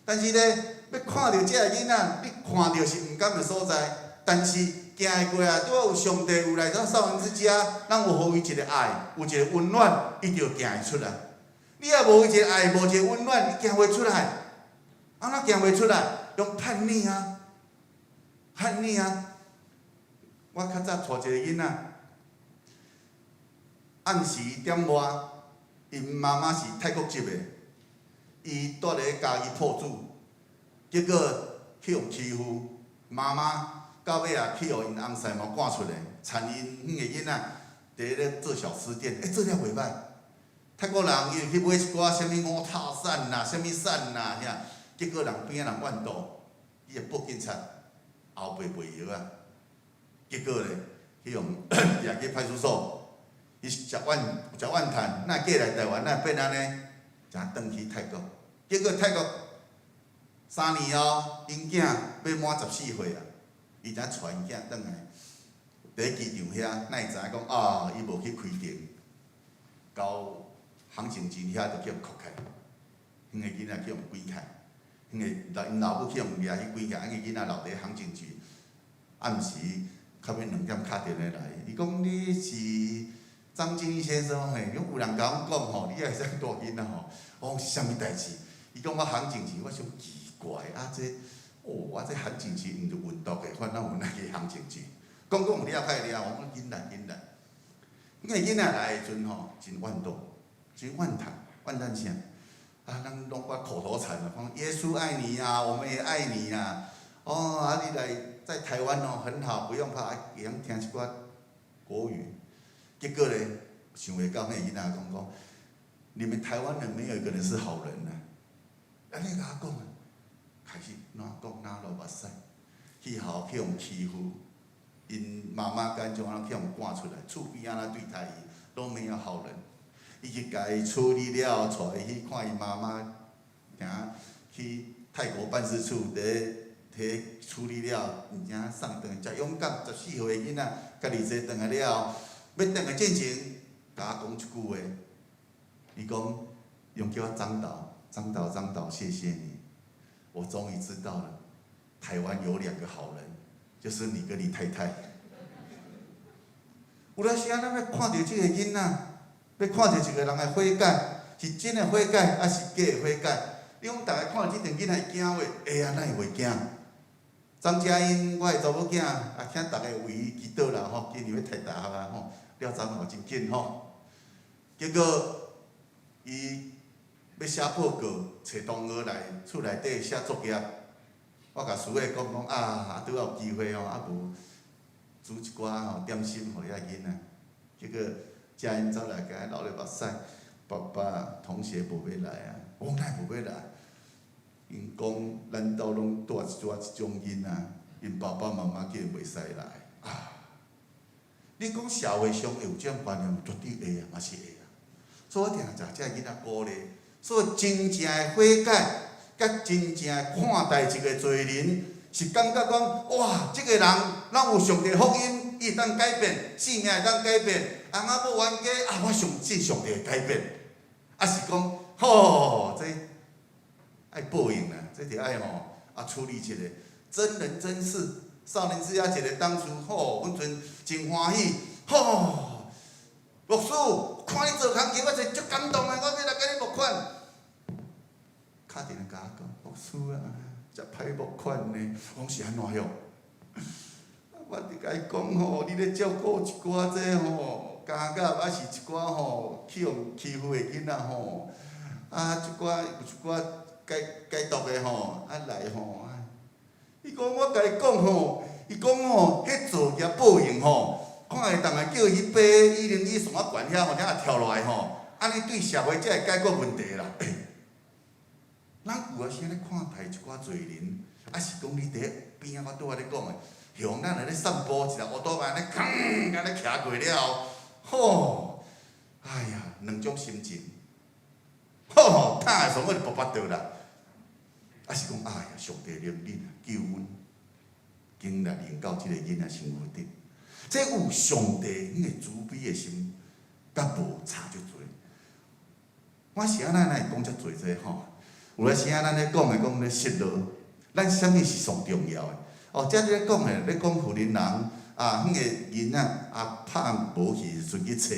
但是咧，要看到遮个囡仔，你看到是毋甘的所在，但是行会过啊，拄好有上帝有来到少年之家，咱有互伊一个爱，有一个温暖，伊就行会出来。你若无一个爱，无一个温暖，你行袂出来。安怎行袂出来？用叛逆啊，叛逆啊！我较早带一个囡仔，暗时点外，因妈妈是泰国籍的，伊住咧家己铺子，结果去互欺负，妈妈到尾啊去互因翁婿嘛赶出来，田因迄个囡仔伫咧做小吃店，做了袂歹。泰国人伊去买一寡啥物五塔扇啦、啥物扇啦，遐，结果人边仔人怨妒，伊就报警察，后背卖药啊。结果咧，去用掠去派出所，伊食怨叹，哪会过来台湾，哪会变安尼？才转去泰国。结果泰国3年后，因囝要满14岁啊，伊才带因囝转来。伫机场遐，哪会知影讲啊？伊无去开庭，交行政局遐就去互扣开，迄个囡仔去互关起，迄个因老母去互掠去关起，迄个囡仔留伫行政局，暗时较尾2点敲电话来，伊讲你是张金义先生嘿，有人甲阮讲吼，你也是大囡仔吼，我讲是啥物代志？伊讲我行政局，我想奇怪啊，我这行政局毋是运毒的，反哪有那个行政局？讲有了解了，我讲紧来。迄个囡仔来的时阵吼，真怨妒，真怨叹啥？啊，咱拢我口头禅啊，讲耶稣爱你呀，我们也爱你呀。哦，啊，你来在台湾哦很好，不用怕，会晓听一寡国语。结果咧，想袂到迄个囡仔讲，你们台湾人没有一个人是好人呐。安尼甲我讲啊，开始哪讲哪落目屎，去互去互欺负。因妈妈干种啊去互赶出来，厝边安怎对待伊，都没有好人。伊去家己处理了后，带伊去看伊妈妈，行去泰国办事处摕处理了，毋正送转，才勇敢14岁的囡仔，家己坐转来了后，要转来进前，甲我讲一句话，伊讲用叫我张导，谢谢你，我终于知道了，台湾有2个好人。就是你跟你太太，有当时咱要看到这个囡仔，要看到一个人的悔改，是真的悔改，还是假的悔改？你讲大家看到这阵囡仔会惊话，会啊，哪会袂惊？张佳音，我的查某囝，也请大家为伊祈祷啦吼，今年要读大学啊吼，了查某真紧吼。结果伊要写报告，找同学来厝内底写作业。我甲师爷讲啊，拄好有机会吼，啊无煮一寡吼点心互遐囡仔。结果家因走来，甲伊流咧目屎，爸爸同学无要来啊，我讲哪会无要来？因讲咱兜拢带一种囡仔，因爸爸妈妈叫伊袂使来啊。你讲社会上会有这种观念，绝对会啊，嘛是会啊。所以我定食遮囡仔鼓励，所以真正的悔改。甲真正看待一个罪人，是感觉讲哇，这个人咱有上帝福音，伊会当改变，性命会当改变，翁仔某冤家啊，我相信上帝会改变。啊是讲，吼，这爱报应啦，这着爱吼处理一下，真人真事。少年时仔一个当初，吼，阮阵真欢喜，吼，牧师看你做工课，我真足感动的，我要来甲你募款。敲电话甲我讲，牧师啊，遮歹募款呢，我讲是安怎样？我伫甲伊讲吼，你咧照顾一寡这吼家教，还是一寡吼去互欺负的囡仔吼，啊，一寡有一寡解毒的吼，啊来吼。伊讲我甲伊讲吼，伊讲吼，迄做业报应吼，看会当下叫伊爬101线仔悬遐吼，才跳落来吼，安尼对社会才会解决问题啦。咱有啊时咧看待一寡罪人，啊是讲你伫边仔，我拄仔咧讲的。像咱咧散步，一条乌多安尼，吭，安尼徛过了后，吼，哎呀，两种心情，吼，躺的时候我就跋跋倒啦，啊是讲，哎呀，上帝怜悯救阮，竟然令到即个囡仔身躯顶，这有上帝迄个慈悲的心，甲无差足多。我是安那会讲遮多这吼，有咧时啊，咱咧讲的讲咧失落，咱啥物是上重要的？哦，遮咧讲诶，咧讲富人人啊，迄个囡仔啊，拍无去时阵去找，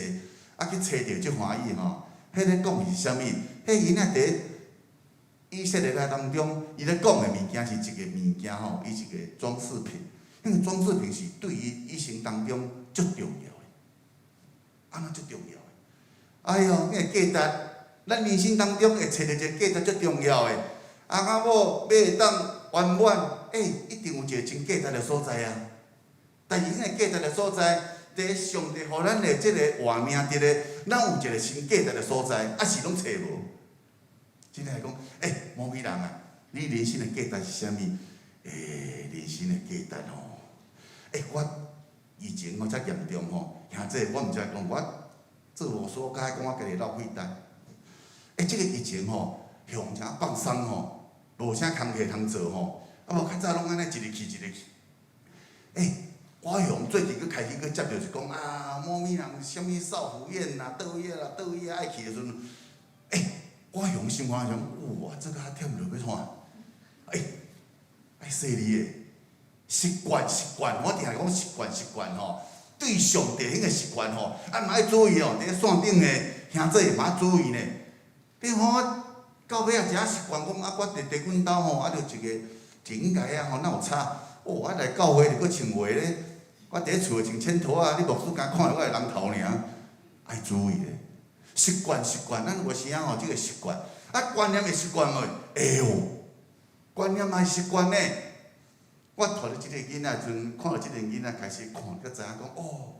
啊去找着足欢喜吼。迄咧讲是啥物？迄囡仔伫以色列当中，伊咧讲诶物件是一个物件吼，伊一个装饰品。迄个装饰品是对伊一生当中足重要诶，安怎足重要诶？哎哟，迄个价值，咱人生当中会找着一个价值足重要诶。翁仔某要会当圆满。一定有一个真价值的所在啊！但是，迄个价值的所在，伫上帝互咱的即个活命伫咧，咱有一个真价值的所在，啊是拢找无。真来讲，某某人啊，你人生的价值是啥物？人生的价值吼，我以前遮严重吼，兄弟，我毋知讲我做无所该讲我家己浪费单。即个以前吼，向啥放松吼，无啥工课通做吼。啊，无较早拢安尼一日去一日去。我向最近佫开始佫接着是讲啊，某某人啥物少妇院啦、倒位啦、倒位爱去的时阵，我向心肝想，哇，这个还忝落要怎？爱说你的习惯，我定来讲习惯吼，对上帝迄个习惯吼，嘛爱注意哦，伫线顶的兄弟嘛爱注意呢。比如我到尾啊，一习惯讲啊，我伫阮兜吼，啊，着一个。应该啊，哪有差？哦，啊来教会就佫穿鞋咧，我伫咧厝穿浅拖啊，你牧师敢看着我的人头尔，爱注意咧。习惯，咱有时啊吼，即个习惯，观念的习惯会哟，观念嘛习惯呢。我带着即个囡仔阵，看到即个囡仔开始看，才知影讲哦，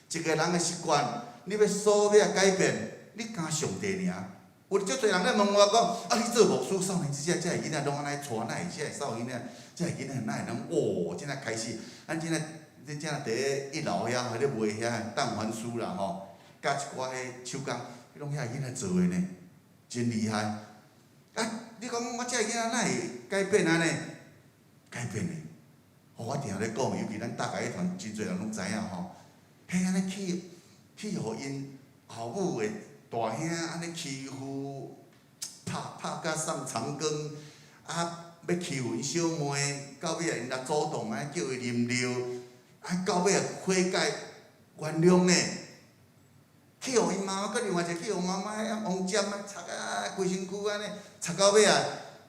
一个人的习惯，你要所要改变，你敢上帝尔。有足侪人咧问我讲，啊，你做牧师少年之下，遮个囡仔拢安尼带，哪会遮个少年仔，遮个囡仔哪会能？哦，真仔开始，咱真仔，你真仔伫咧1楼遐，伫咧卖遐蛋黄酥啦吼，甲一寡迄手工，迄拢遐囡仔做诶呢，真厉害。啊，你讲我遮个囡仔哪会改变安尼？改变诶，互我定咧讲，尤其咱大家迄团真侪人拢知影吼，迄安尼去互因后母诶。大兄安尼欺负，拍甲送长庚，啊，要欺负因小妹，到尾啊因来主动安尼叫伊啉尿，啊，到尾啊悔改原谅呢，去互因妈妈，搁另外一个去互妈妈遐王尖啊，插啊规身躯安尼，插到尾啊，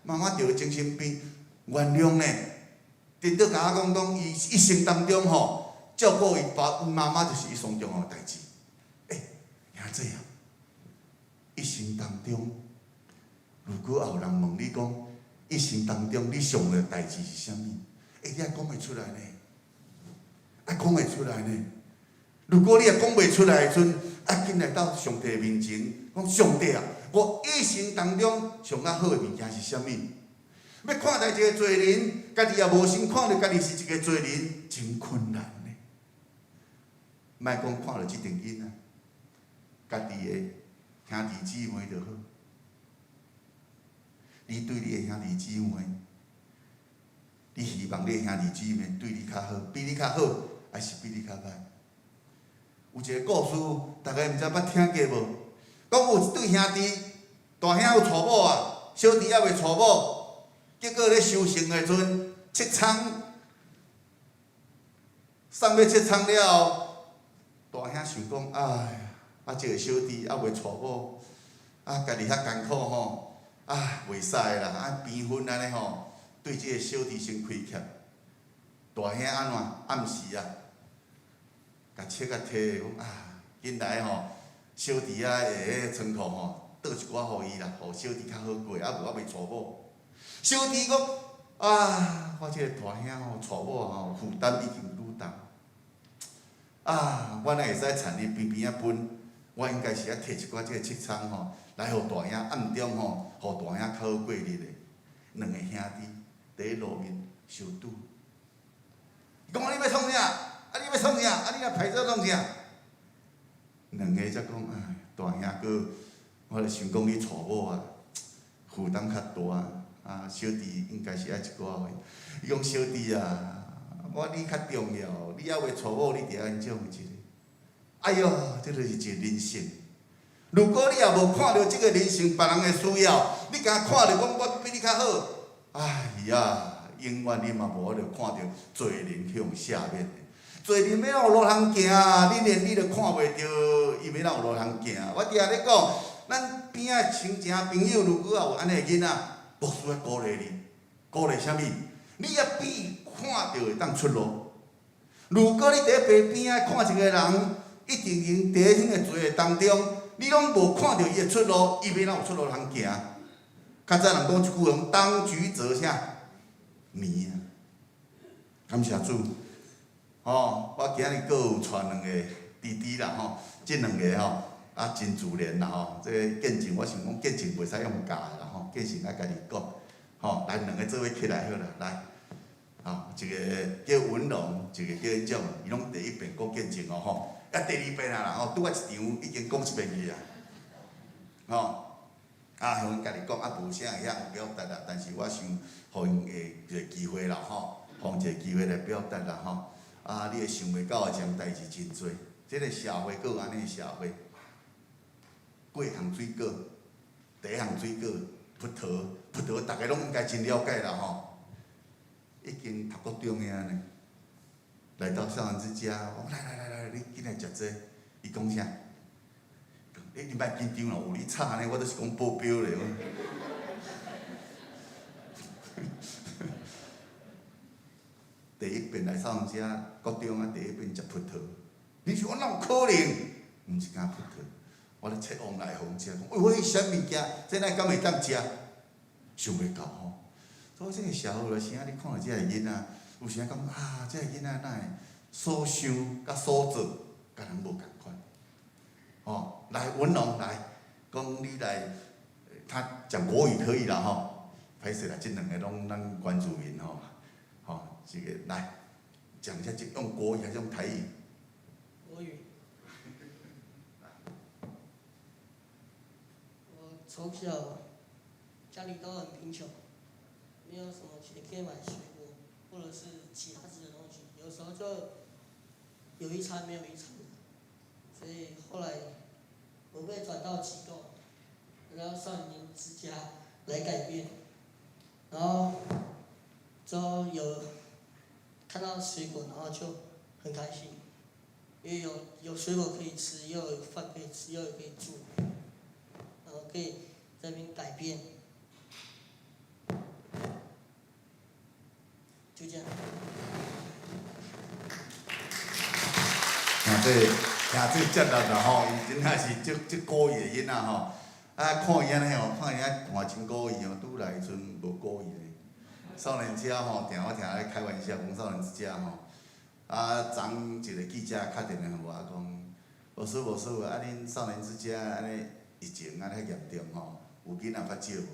妈妈着精神病，原谅呢，顶多甲我讲伊一生当中吼，照顾伊妈妈就是伊上重要代志，兄弟啊！一生当中，如果后人问你讲，一生当中你上个代志是啥物？你也讲袂出来呢，讲袂出来呢。如果你也讲袂出来的时阵，紧来到上帝面前，讲上帝啊，我一生当中上较好的物件是啥物？要看待一个罪人，家己也无心看到家己是一个罪人，真困难呢。莫讲看到即阵囡仔，家己的。兄弟姊妹就好，你对你的兄弟姊妹，你希望你的兄弟姊妹对你较好，比你较好，还是比你较歹？有一个故事，大家毋知捌听过无？讲有一对兄弟，大兄有娶某啊，小弟还未娶某，结果咧收成的时阵，切仓，送要切仓了后，大兄想讲，哎，即个小弟还未娶某，家己遐艰苦吼，袂使啦，变婚安尼吼，对即个小弟先亏欠。大兄安怎？暗时啊，甲切甲摕讲紧来吼，小弟啊下仓库吼，倒一寡互伊啦，互小弟较好过，无我袂娶某。小弟讲我即个大兄吼娶某吼，负担已经愈重。我哪会使田哩边边仔分？我应该是摕一寡即个切仓吼，来互大兄暗中吼，互大兄较好过日的。两个兄弟伫咧路面相拄。伊讲你要创啥？你要创啥？你若歹做创啥？两个才讲，大兄哥，我咧想讲你娶某啊，负担较大小弟应该是爱一寡。伊讲小弟啊，你较重要，你还未娶某，你着安怎一个？哎哟，这就是一个人生。如果你也无看到这个人生别人的需要，你敢看到讲我比你较好，哎呀！永远你嘛无法度看到罪人向下面的，罪人要哪有路通行？你都看袂到，伊要哪有路通行？我定咧讲，咱边仔亲情朋友，如果也有安尼的囡仔，无需要鼓励你，鼓励啥物？你也比看到会当出路。如果你伫咧边仔看一个人，一定伫咧迄个罪的当中，你拢无看到伊的出路，伊要哪有出路通行？较早人讲一句话，当局者啥？迷啊！感谢主，我今日阁有带两个弟弟啦即两个真自然啦这个见证我想讲见证袂使用教的啦见证爱家己讲来两个做伙起来好啦，来一个叫文龙，一个叫恩种，伊拢第一遍讲见证第二遍啦拄啊一场已经讲一遍去啊向因家己讲无啥会晓表达啦，但是我想。互因一个机会啦互一个机会来表达啦你会想袂到的种代志真多。即个社会阁有安尼的社会，过项水果，第一项水果葡萄，大家拢应该真了解啦已经读国中个呢，来到少年之家，我来，你紧来食这。伊讲啥？你莫紧张咯，有你吵呢，我都是讲保镖咧。第一遍来少年遮国中第一遍食葡萄，你想我哪有可能？毋是敢葡萄，我咧切往来风食，讲喂，啥物件？这哪敢会当食？想袂到所以这个社会有时你看到这个囡仔，有时讲这个囡仔哪会所想甲所做，甲人无共款。来文龙来，讲你来，他讲国语可以啦歹势啦，这两个拢咱原住民这个来讲一下，用国语还是用台语？国语。我从小家里都很贫穷，没有什么钱可以买水果或者是其他吃的东西，有时候就有一餐没有一餐，所以后来我被转到机构，然后少年之家来改变，然后之后有看到水果，然后就很开心，因为有水果可以吃，又有饭可以吃，又可以住，然后可以在那边改变，就这样。听这接纳啦伊真正是足故意的囡仔看伊安尼看伊安换真故意拄来时阵无故意的。少年家我听咧开玩笑讲少年之家昨一个记者敲电话互我讲，无师傅恁少年之家安尼疫情安尼遐严重有囡仔较少无？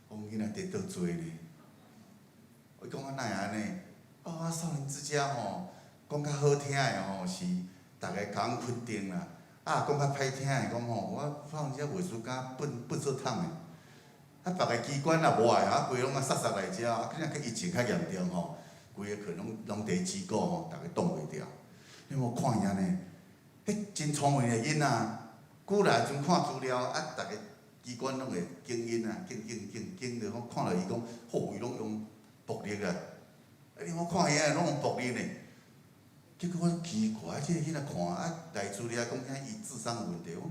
我讲囡仔伫倒做呢？我讲哪会安尼？少年之家讲较好听的是逐个甲阮肯定啦，讲较歹听的讲我少年之家袂输甲粪扫桶的。别个机关也无爱规拢杀来遮，今仔疫情较严重规个课拢伫机构逐个挡袂牢。你有看伊安尼？迄真聪明的囡仔，久来阵看资料，啊，逐个机关拢会警因啊，警着看到伊讲，吼，伊拢用暴力啊！你我看伊啊，拢用暴力呢。结果我奇怪，即个囡仔看啊，来资料讲啥伊智商有问题，我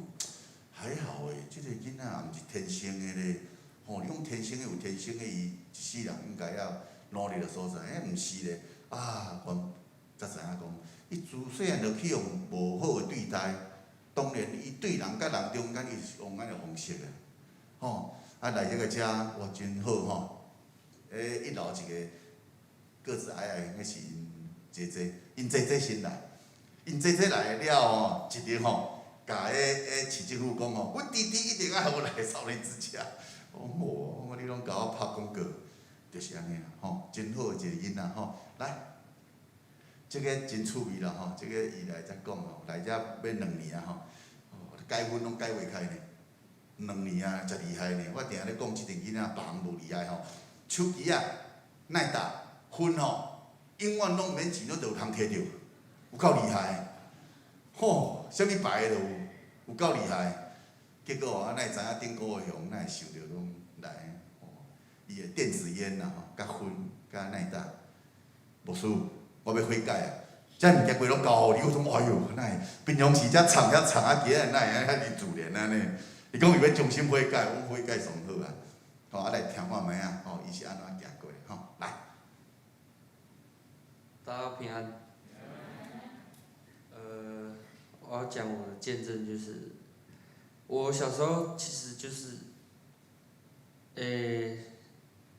还好诶，即个囡仔也毋是天生诶咧。吼，你讲天生诶有天生诶，伊一世人应该要努力诶所在，毋是咧。啊，阮才知影讲。伊自细汉就去用无好诶对待，当然伊对人甲人中间伊是用安尼方式诶，吼，啊来这个遮哇真好吼，一楼一个个子矮矮，迄是因姐姐，因姐姐先来，因姐姐来了吼，一日吼，甲市政府讲吼，阮弟弟一定要互来少年之家，我你拢甲我拍广告，就是安尼啦，吼，真好一个囡仔吼，来。即个真趣味啦吼，即个伊来才讲吼，来遮要2年啊吼，解分拢解袂开呢，2年啊，真厉害呢。我定咧讲即个囡仔别人无厉害吼，手机啊、耐打、分吼，永远拢免钱，拢就有通摕着，有够厉害。吼，啥物牌都有，有够厉害。结果啊，哪会知影顶个向哪会想着讲来，伊的电子烟啦吼，甲分甲耐打，无输。我要悔改啊！遮物件规拢交互你，我讲哎哟，哪会平常时遮藏啊，今日哪会安尼自然安尼？伊讲伊要重新悔改，我悔改上好啊！吼，啊来听看觅啊，吼，伊是安怎行过的吼，来。大家平安。我要讲我的见证，就是我小时候其实就是，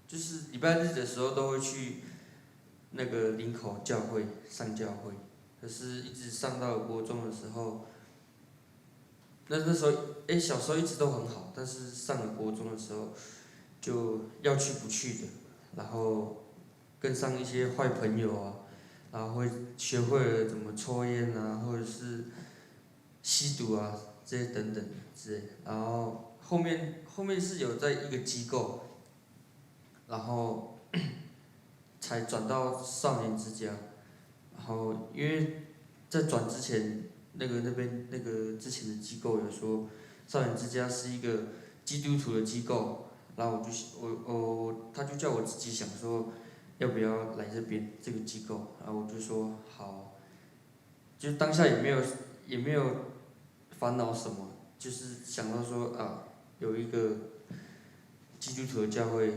就是礼拜日的时候都会去那个林口教会上教会，可是一直上到国中的时候，那时候小时候一直都很好，但是上了国中的时候就要去不去的，然后跟上一些坏朋友啊，然后会学会了怎么抽烟啊，或者是吸毒啊这些等等之类的，然后后面是有在一个机构，然后才转到少年之家，然后因为在转之前，那边之前的机构有说，少年之家是一个基督徒的机构，然后他就叫我自己想说，要不要来这边这个机构，然后我就说好，就当下也没有烦恼什么，就是想到说啊，有一个基督徒的教会，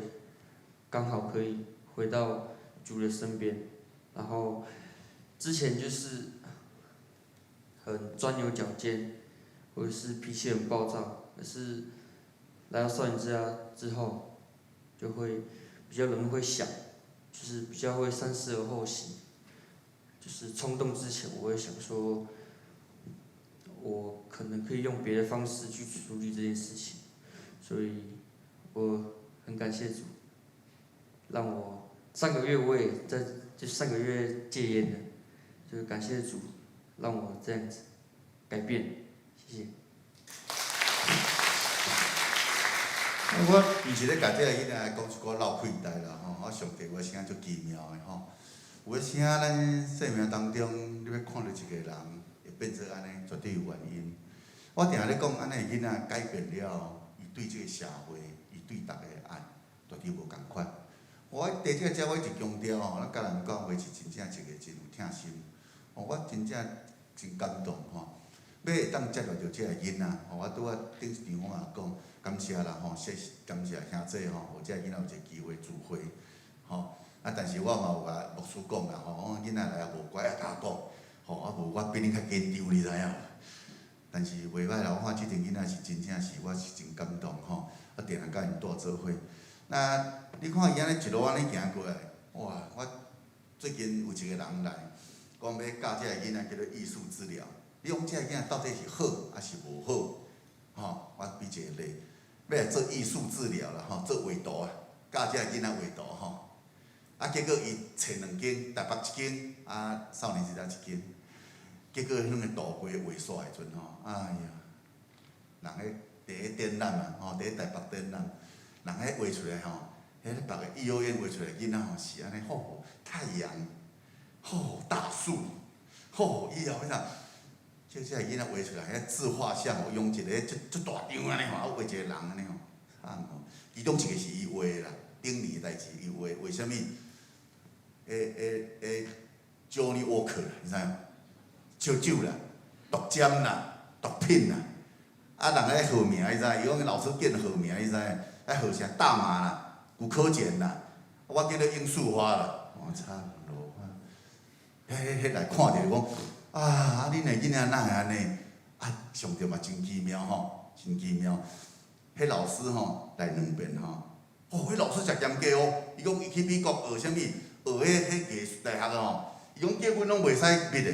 刚好可以回到主的身边，然后之前就是很钻牛角尖，或者是脾气很暴躁，可是来到少年之家之后，就会比较人会想，就是比较会三思而后行，就是冲动之前我会想说，我可能可以用别的方式去处理这件事情，所以我很感谢主，让我上个月我也就上个月戒烟了，就是感谢主，让我这样子改变，谢谢。我毋是咧甲这个囡仔讲一寡闹气代啦吼，我上帝有声足奇妙的吼，有诶声咱生命当中，你要看到一个人会变做安尼，绝对有原因。我定咧讲，安尼囡仔改变了，伊对这个社会，伊对逐个的爱，绝对无共款。我伫这个社会一强调吼，咱甲人讲话是真正一个真有疼心，吼，我真正真感动吼。要会当接落着这个囡仔，吼，我拄仔顶一场我也讲，感谢啦吼，感谢兄弟吼，互这个囡仔有一个机会自会，吼。啊，但是我嘛有甲牧师讲啦吼，我囡仔来啊无乖啊甲我讲，吼，啊无我比恁较坚强，你知影？但是袂歹啦，我看即阵囡仔是真正是我是真感动吼，啊，定定甲因带做伙。那你看伊安尼一路安尼行过来，哇！我最近有一个人来，讲要教这个囡仔叫做艺术治疗。你讲这个囡仔到底是好还是无好？吼，我比一个例，要来做艺术治疗啦，吼，做画图啊，教这个囡仔画图吼。啊，结果伊找2间，台北1间，啊，少年时代1间。结果迄个图画画煞的阵吼，哎呀，人迄第一展览嘛，吼，第一台北展览，人迄画出来吼，迄别个幼儿园画出来囡仔吼是安尼，吼太阳，吼大树，吼，以后啥，叫这囡仔画出来，遐自画像哦，用一个足大张安尼吼，啊画一个人安尼吼，吼，其中一个是伊画的啦，顶年的代志，伊画啥物？Johnny Walker 啦，你知影？烧酒啦，毒尖啦，毒品啦，啊人咧号名，你知？伊讲老师建号名，你知？咧号啥大麻啦，骨科碱啦，我叫做罂粟花啦，我操！迄来看着讲，啊，恁的囡仔哪会安尼？啊，上帝嘛真奇妙吼，真奇妙。迄老师吼来2遍吼，哦，迄老师诚严格哦。伊讲伊去美国学啥物？学迄艺术大学吼。伊讲叫阮拢袂使捌的，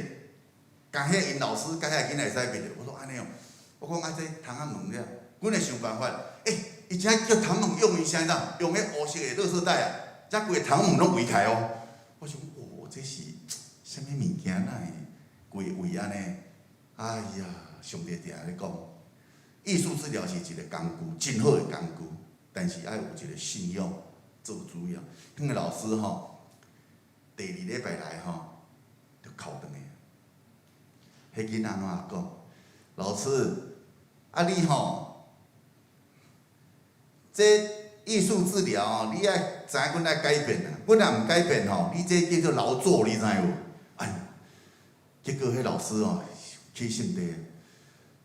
甲迄因老师甲遐囡仔会使捌的。我说安尼哦，我讲啊这窗仔门了，阮会想办法。伊只叫窗门用伊啥呾？用迄黑色的垃圾袋啊，才规个窗门拢围起来哦。我想，哦，这是。啥物物件哪会规位安尼？哎呀，上帝定咧讲，艺术治疗是一个工具，真好的工具，但是爱有一个信仰做主要。迄个老师吼，第2礼拜来吼，就哭转去。迄囡仔安怎讲？老师，啊你吼，这艺术治疗哦，你爱知影阮爱改变啊，阮若毋改变吼，你这叫做劳作，你知无？哎，结果迄老师哦起心地，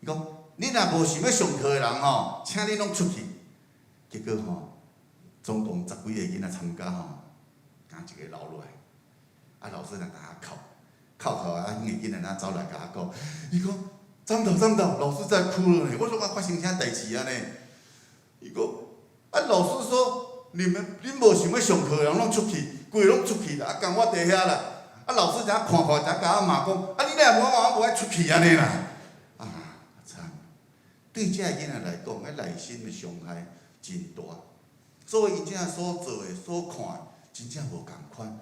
伊讲：你若无想要上课的人吼，请你拢出去。结果吼，总共10几个囡仔参加吼，敢一个留落来。啊，老师若大家哭啊，迄个囡仔哪走来甲我讲，伊讲：张导，老师在哭了呢。我说我发生啥代志啊呢？伊讲：啊，老师说恁无想要上课的人拢出去，规个拢出去啦，啊，共我伫遐啦。啊，老师才看，才甲我骂讲，啊，你若无我无爱出去安尼啦。啊，惨！对这囡仔来讲，迄内心的伤害真大。所以因正所做的、所看的，真正无共款。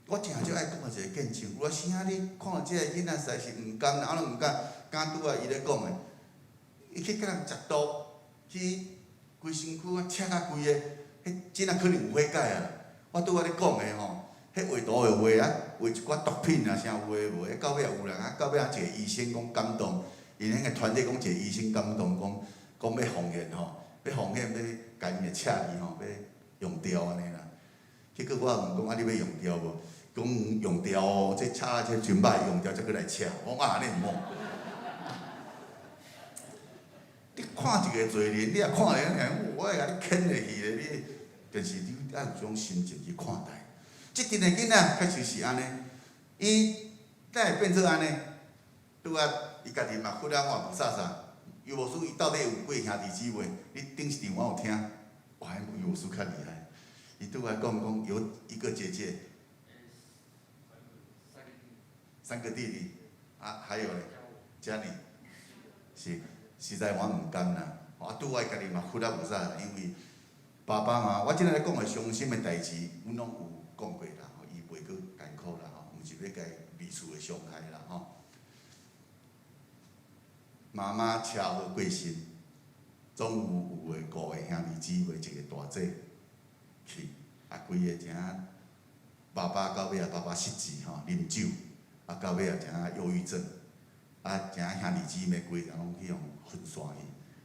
我真少爱讲一个见证，有时仔你看到这个囡仔实在是毋甘啦，啊，拢毋敢拄啊伊咧讲的，伊去甲人食毒，去规身躯啊赤啊规个，迄真啊可能有火解啊。我拄啊咧讲的吼。迄画图的画啊，画一寡毒品啊，啥有诶无诶，到尾有人啊，到尾啊一个医生讲感动，因迄个团队讲一个医生感动讲要奉献吼，要奉献要甲因诶赤字吼，要用掉安尼啦。结果我问讲啊，你要用掉无？讲用掉哦，这赤这真歹用掉才过来赤，我讲安尼毋好。你看一个罪人，你也看人，我会甲你牵落去咧，你但是你要有种心情去看待。即阵的囡仔确实是安尼，伊哪会变做安尼？拄啊，伊家己嘛忽然话不啥啥，于无师伊到底有几兄弟姊妹？你顶一场我有听，哇，于无师较厉害。伊拄啊讲有一个姐姐，3个弟弟，啊，还有咧，家里是实在我毋甘啦。啊，拄啊，家己嘛忽然无啥，因为爸爸嘛，我即个咧讲的伤心的代志，阮拢有。讲过啦，吼，伊袂去艰苦啦，吼，毋是要甲伊二次的伤害啦，吼。妈妈车祸过身，总有诶5个兄弟姊妹，一个大姐去，啊，规个正爸爸到尾啊，爸爸失智吼，啉酒，啊，到尾啊，正忧郁症，啊，正兄弟姊妹规个拢去用分散去，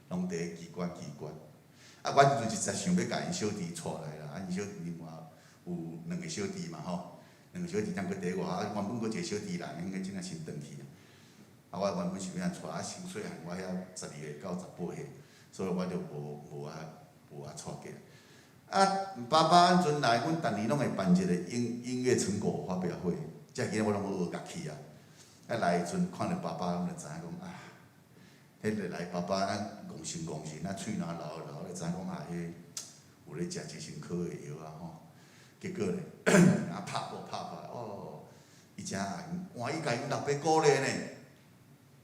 拢伫机关。啊，我就实在想要甲因小弟带来啦，啊，因小弟另外。有2个小弟嘛吼，2个小弟踮去缀我，啊，原本佫一个小弟来，应该真正先转去。啊，我原本想要带，啊，伤细汉，我遐12岁到18岁，所以我就无带过来。啊，爸爸迄阵来，阮逐年拢会办一个音乐成果发表会，遮囡仔我拢要学乐器啊。啊来迄阵看着爸爸，阮就知影讲啊，迄个来爸爸咱戆神，啊喙若流，就知影讲啊，迄有咧食一身科的药啊吼。结果咧，啊拍破哦，伊真爱，哇！伊甲因老爸鼓励呢，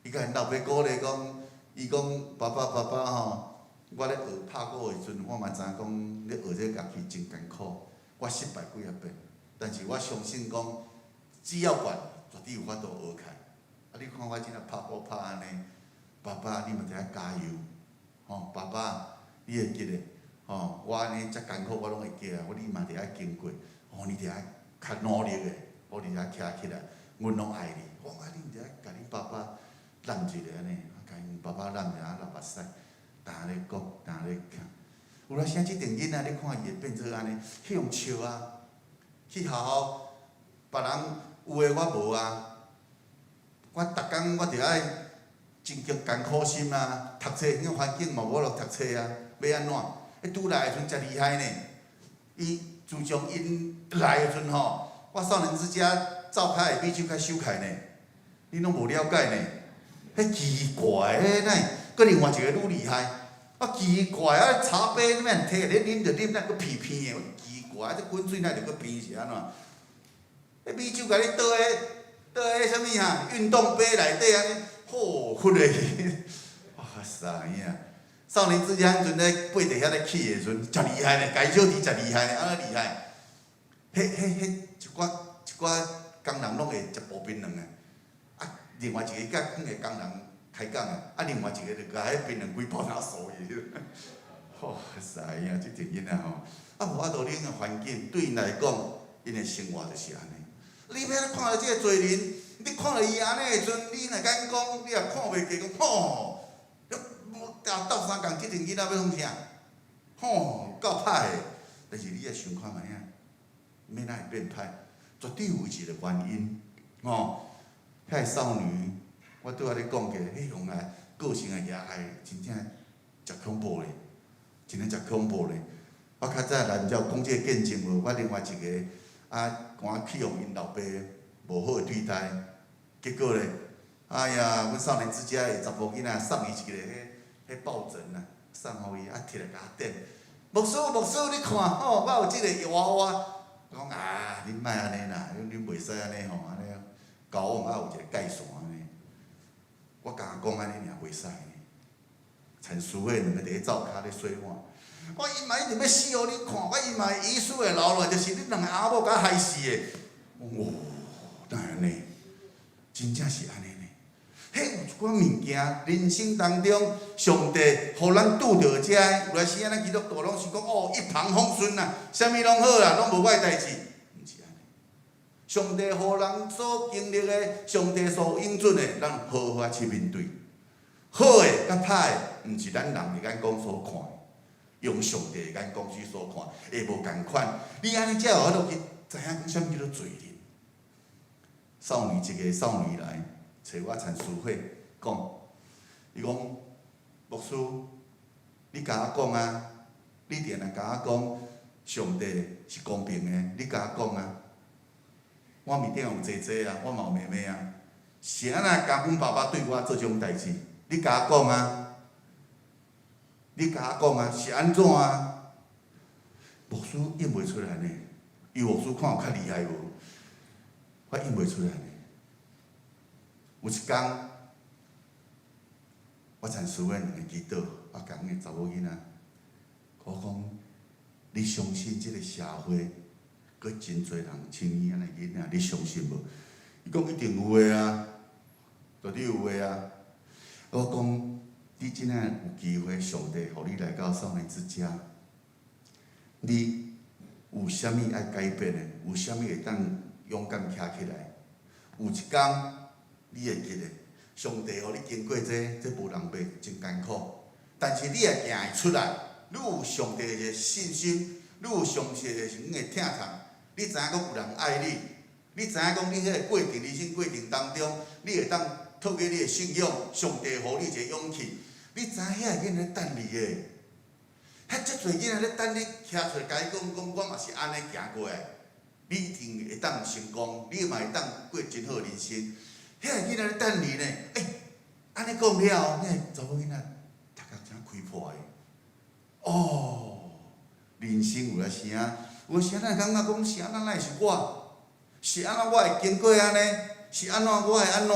伊甲因老爸鼓励讲，伊讲爸爸吼，我咧学拍鼓的时阵，我嘛知影讲咧学这乐器真艰苦，我失败几啊遍，但是我相信讲，只要愿，绝对有法度学开。啊，你看我真正拍鼓拍安尼，爸爸你嘛得加油，吼，爸爸你会记得。吼，我安尼遮艰苦，我拢会记啊。你嘛得爱经过，你得爱较努力的，你得徛起来。阮拢爱你。我讲你毋知影，甲恁爸爸揽一个安尼，甲因爸爸揽一下流目屎，呾咧讲，呾咧讲。有来啥即阵囡仔咧看伊会变做安尼，去用笑啊，去好好，别人有诶我无啊。我逐工我着爱真极艰苦心啊，读册迄个环境嘛无落读册啊，要安怎？拄来诶时阵真厉害呢。伊自从因来诶时阵吼，我少年之家走开比手较手开呢，你拢无了解呢。迄奇怪诶，哪会？佫另外一个愈厉害，奇怪啊！茶杯哪免摕？你啉着啉，哪佫偏偏诶？奇怪，这滚水哪着佫偏是安怎？迄米酒甲你倒迄啥物啊？运动杯内底安尼，呼呼咧去，哇塞呀！少年之家迄阵咧爬地遐咧起诶时阵，真厉害咧，家小弟真厉害咧，安尼厉害。一寡工人拢会食薄槟榔诶，啊，另外一个甲迄个工人开讲诶，啊，另外一个就甲迄槟榔规包拿收去。哇塞呀！即阵囡仔吼，啊无法度恁诶环境对因来讲，因诶生活就是安尼。你要看到即个罪人，你看到伊安尼诶时阵，你若敢讲，你也看袂过讲吼。斗相共，即阵囡仔要创啥？吼，够歹诶！但是你也想看卖啊，免哪会变歹？绝对有一个原因，吼。遐个少女，我拄仔咧讲过，迄种啊个性诶遐爱，真正真恐怖咧，真正真恐怖咧。我较早来毋知有讲即个见证无？我另外一个啊，赶去用因老爸无好诶对待，结果咧，哎呀，阮少年之家诶查甫囡仔送伊一个迄抱枕啊，送互伊，啊摕来甲我点。牧师，你看吼，我有即个娃娃。我讲啊，恁莫安尼啦，恁袂使安尼吼，安尼交往啊有一个界线安尼。我甲讲安尼尔袂使呢。陈淑慧两个伫咧灶骹咧洗碗，我伊嘛一定要死互你看，我伊嘛遗书会留落，就是恁两个阿某甲害死的。哦，哪会安尼？真正是安尼呢。迄有一寡物件，人生当中，上帝互咱拄着遮个，有来时咱基督徒拢是讲哦，一帆风顺啦，啥物拢好啦，拢无我的代志，毋是安尼。上帝互人所经历的，上帝所应准的，咱好好去面对。好的甲歹的，毋是咱人的眼光所看的，用上帝的眼光去所看，会无共款。你安尼才有法度去知影讲啥物叫做罪人。一个少女来。找我陈淑慧讲，伊讲牧师，你甲我讲啊，你定来甲我讲，上帝是公平的，你甲我讲啊。我面顶有坐坐啊，我嘛有妹妹啊，是安那甲阮爸爸对我做种代志，你甲我讲啊，你甲我讲啊，是安怎啊？牧师应袂出来呢，伊牧师看有较厉害无？我应袂出来呢。有一天，我陈淑慧两个祈祷，我甲迄个查某囡仔，我讲，你相信即个社会，佫真侪人像伊安尼囡仔，你相信无？伊讲一定有诶啊，绝对有诶啊。我讲，你真正有机会，上帝互你来到少年之家，你有啥物爱改变诶？有啥物会当勇敢徛起来？有一天。你会记得，上帝互你经过这无人袂真艰苦，但是你会行会出来。你有上帝的信心，你有上帝的什个疼痛，你知影讲有人爱你，你知影讲你迄个过程人生过程当中，你会当透过你的信仰，上帝互你一个勇气。你知影遐个囡仔等你的，遐遮侪囡仔咧等你徛出来，甲伊讲我嘛是安尼行过来，你一定会当成功，你嘛会当过真好人生。遐个囡仔咧等你呢，安尼讲了，遐个查某囡仔头壳真开破的。哦，人生有啊时啊，有时咱会感觉讲是安怎会是我，是安怎我会经过安尼，是安怎我会安怎？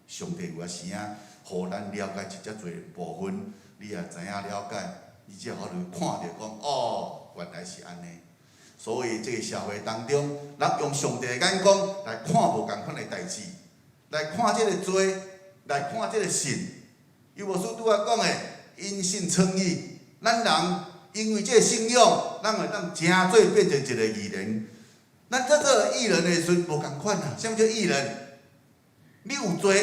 上帝有啊时啊，互咱了解一遮侪部分，你也知影了解，你才好看到讲哦，原来是安尼。所以，这个社会当中，咱用上帝的眼光来看无共款的代志，来看这个罪，来看这个信。伊无说拄仔讲的因信称义，咱人因为这个信仰，咱会当真做变成一个义人。咱这做艺人的时阵无共款啊，啥物叫艺人？你有做，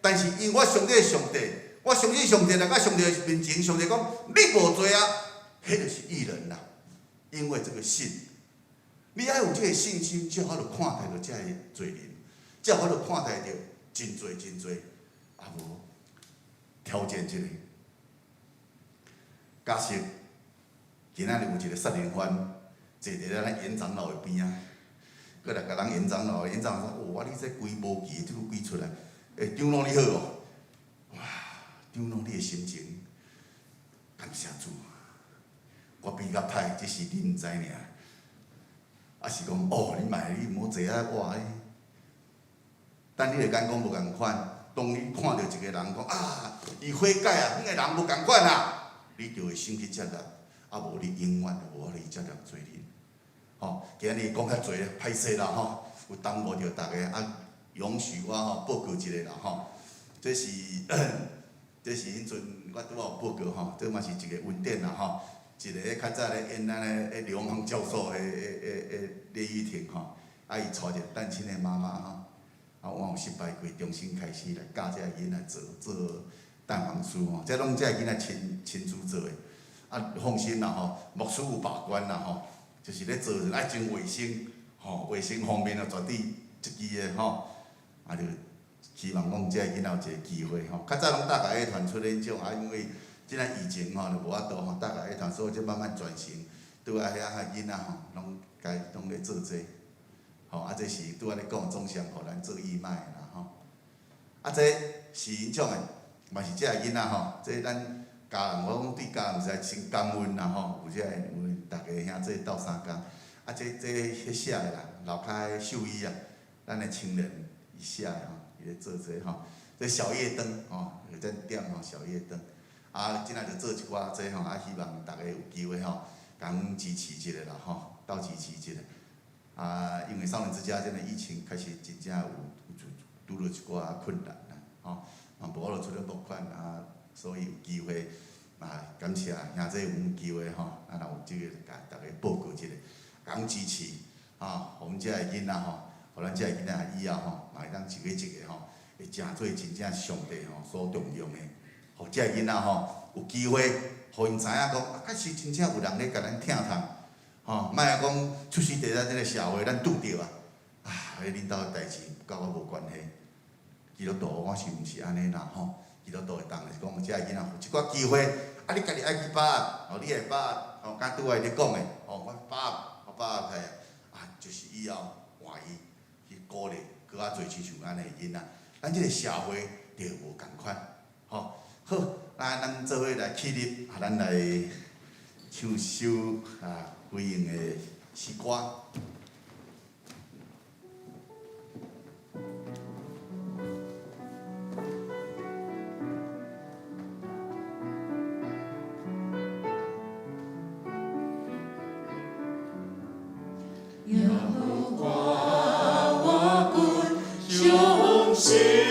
但是因为我相信上帝，我相信上帝来到上帝面前，上帝讲你无做啊，迄就是艺人啦。因为这个信，你爱有这个信心，才好就看待到这个罪人，才好就看待到真侪真侪，啊无挑战这个。假设今仔日有一个杀人犯坐伫咱严长老的边仔，搁来甲咱严长老说：“哦，我你这规无期，即个规出来，长老你好哦，哇，长老你的心情，感谢主，我比较歹，只是你毋知尔。啊是讲哦，你毋好坐啊，哇！但你会敢讲无共款？当你看到一个人讲啊，伊悔改啊，迄个人无共款啊，你就会先去接纳，啊无你永远就无法去接纳罪人。吼，今日讲较侪，歹势啦吼，有耽误着大家啊，容许我吼报告一下啦吼，这是迄阵我拄好报告吼，这嘛是一个文典啦吼。一个较早咧演咱咧流氓教授的李玉婷吼，啊伊带一个单亲的妈妈吼，啊我有失败过，重新开始来教这个囡仔做蛋黄酥吼，这拢这个囡仔亲自做的，啊放心啦吼，牧师有把关啦吼，就是咧做爱真卫生吼，卫生方面啊绝对积极的吼，啊就希望讲这个囡仔有一个机会吼，较早拢大家咧传出咧种啊，因为。即个疫情吼就无法度吼，大家迄趟所以就慢慢转型，拄啊遐囡仔吼，拢咧做这，吼啊这是拄啊咧讲总想互咱做义卖啦吼，啊这是因种诶，嘛是这个囡仔吼，这咱家人我讲对家人是先感恩啦吼，有这个有大家兄做斗相共，啊这迄写诶啦，楼骹诶兽医啊，咱诶亲人伊写诶吼，伊咧做这吼，这小夜灯吼，有在点吼小夜灯。啊，即仔就做一寡这吼，啊，希望大家有机会吼，共支持一下啦吼，斗支持一下。啊，因为少年之家这个疫情开始真正有拄着一寡困难啦，吼，啊，无就出了募款啊，所以有机会啊，感谢兄弟有机会吼，啊，若有即个甲大家报告一下，共支持啊，互阮遮个囡仔吼，互咱遮个囡仔以后吼，嘛会当一个吼，会成做真正上帝吼所重用的。互遮个囡仔吼有机会，互因知影讲，啊，确实真正有人咧甲咱疼痛，吼，莫讲出世伫咱即个社会，咱拄着啊，啊，迄领导诶代志甲我无关系。基督徒我是毋是安尼啦吼？基督徒会当是讲，遮个囡仔有一寡机会，啊，你家己爱去把握，吼，你会把握，吼，敢拄仔咧讲诶，吼，我把握开啊，就是以后换伊去鼓励，搁较侪亲像安尼囡仔，咱即个社会就无共款，吼。好，咱做伙来起立，啊，咱来唱首回应的诗歌。耶和华我君雄心。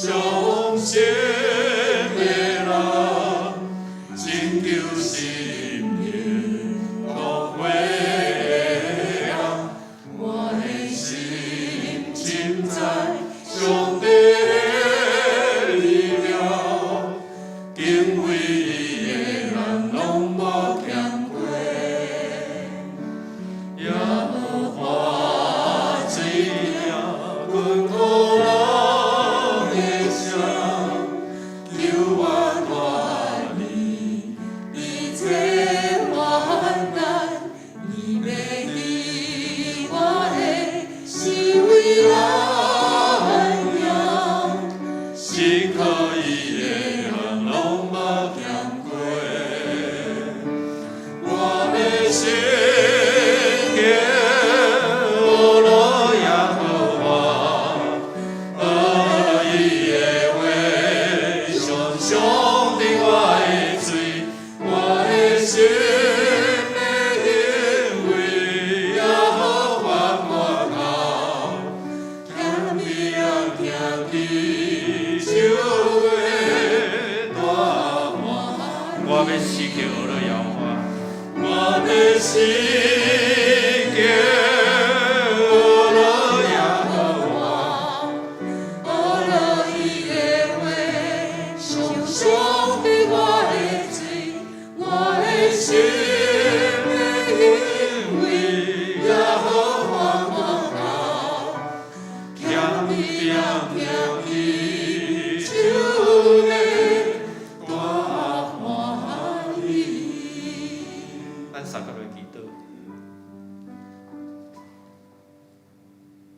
雄心。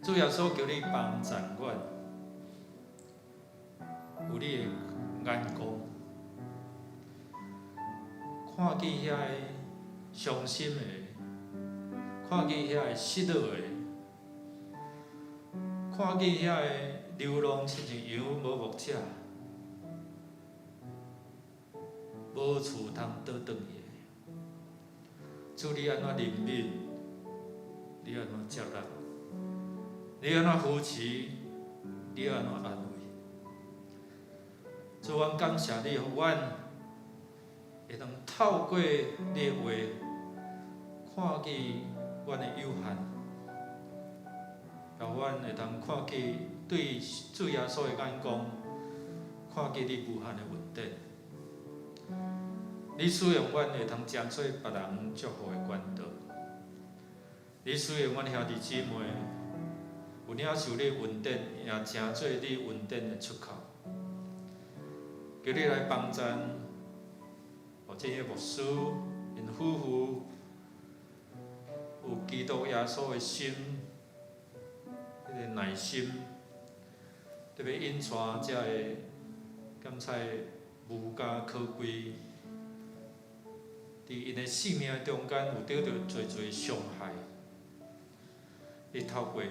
主耶稣叫你帮助阮，有你的眼光，看见遐个伤心的，看见遐个失落的，看见遐个流浪亲像羊无牧者，无厝通倒转去的。主你安怎怜悯？你安怎接纳？你安怎扶持？你安怎安慰？主，阮感谢你，互阮会当透过你的话，看见阮的有限，互阮会当看见对主耶稣的眼光，看见你无限的稳定。你使用阮会当成做别人祝福的管道，你使用阮兄弟姊妹。有领受你稳定，也成做你稳定的出口。叫你来帮助，或这些牧师因夫妇有基督耶稣的心，迄个耐心，特别引带这个感采无价可贵，伫因的生命中间有得到侪侪伤害，你透过。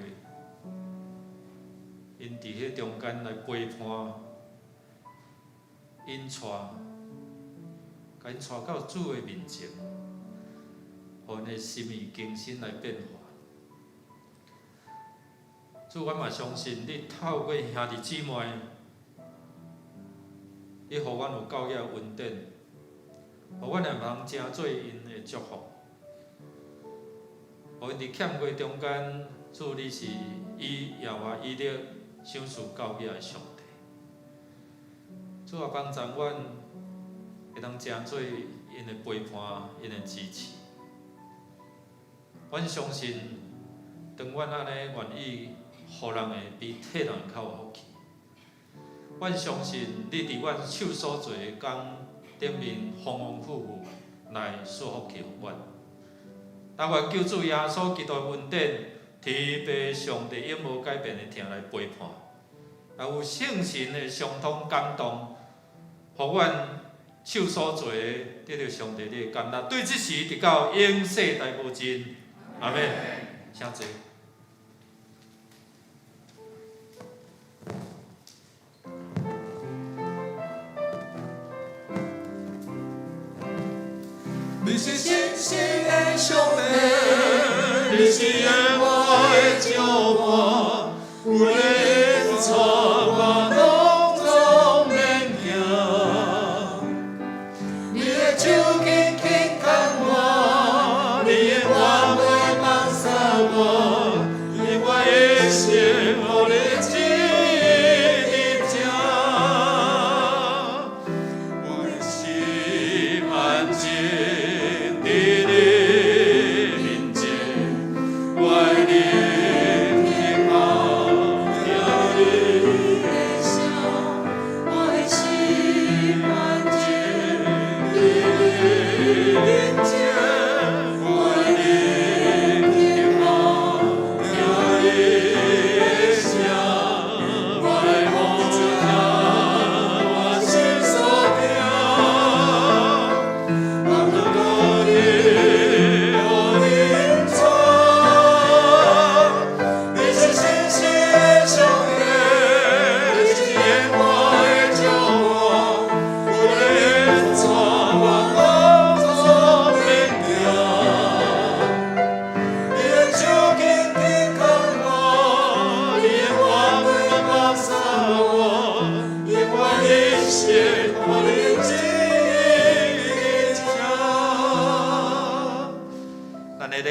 因伫迄中间来陪伴、引带，甲因带到主的面前，互因的心意更新来变化。主，阮嘛相信你透过兄弟姊妹，你互阮有够也稳定，互阮也通成做因的祝福，互因伫欠过中间，主你是以耶和华以勒。享受教育的上帝，主啊，帮助阮会当成做因的陪伴、因的支持。阮相信，当阮安尼愿意，互人会比替人较有福气。阮相信，你伫阮手所做的工顶面丰丰富富来赐福气互阮。但愿救主耶稣基督的恩典。天父上帝永无改变的听来陪伴，也有圣神的相通感动，互阮手所做的得到上帝你的感纳，对这时直到永世大无尽，阿们。请坐。你是信心的上帝，你是永我的救我，有你带我拢总免惊。你的手紧紧牵我，你的话袂放撒我，因我的心互你紧紧抓，我的心安静。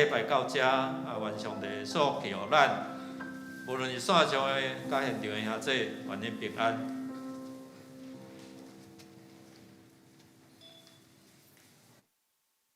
礼拜到遮，愿上帝所赐予咱，无论是线上的、甲现场的兄弟，愿恁平安。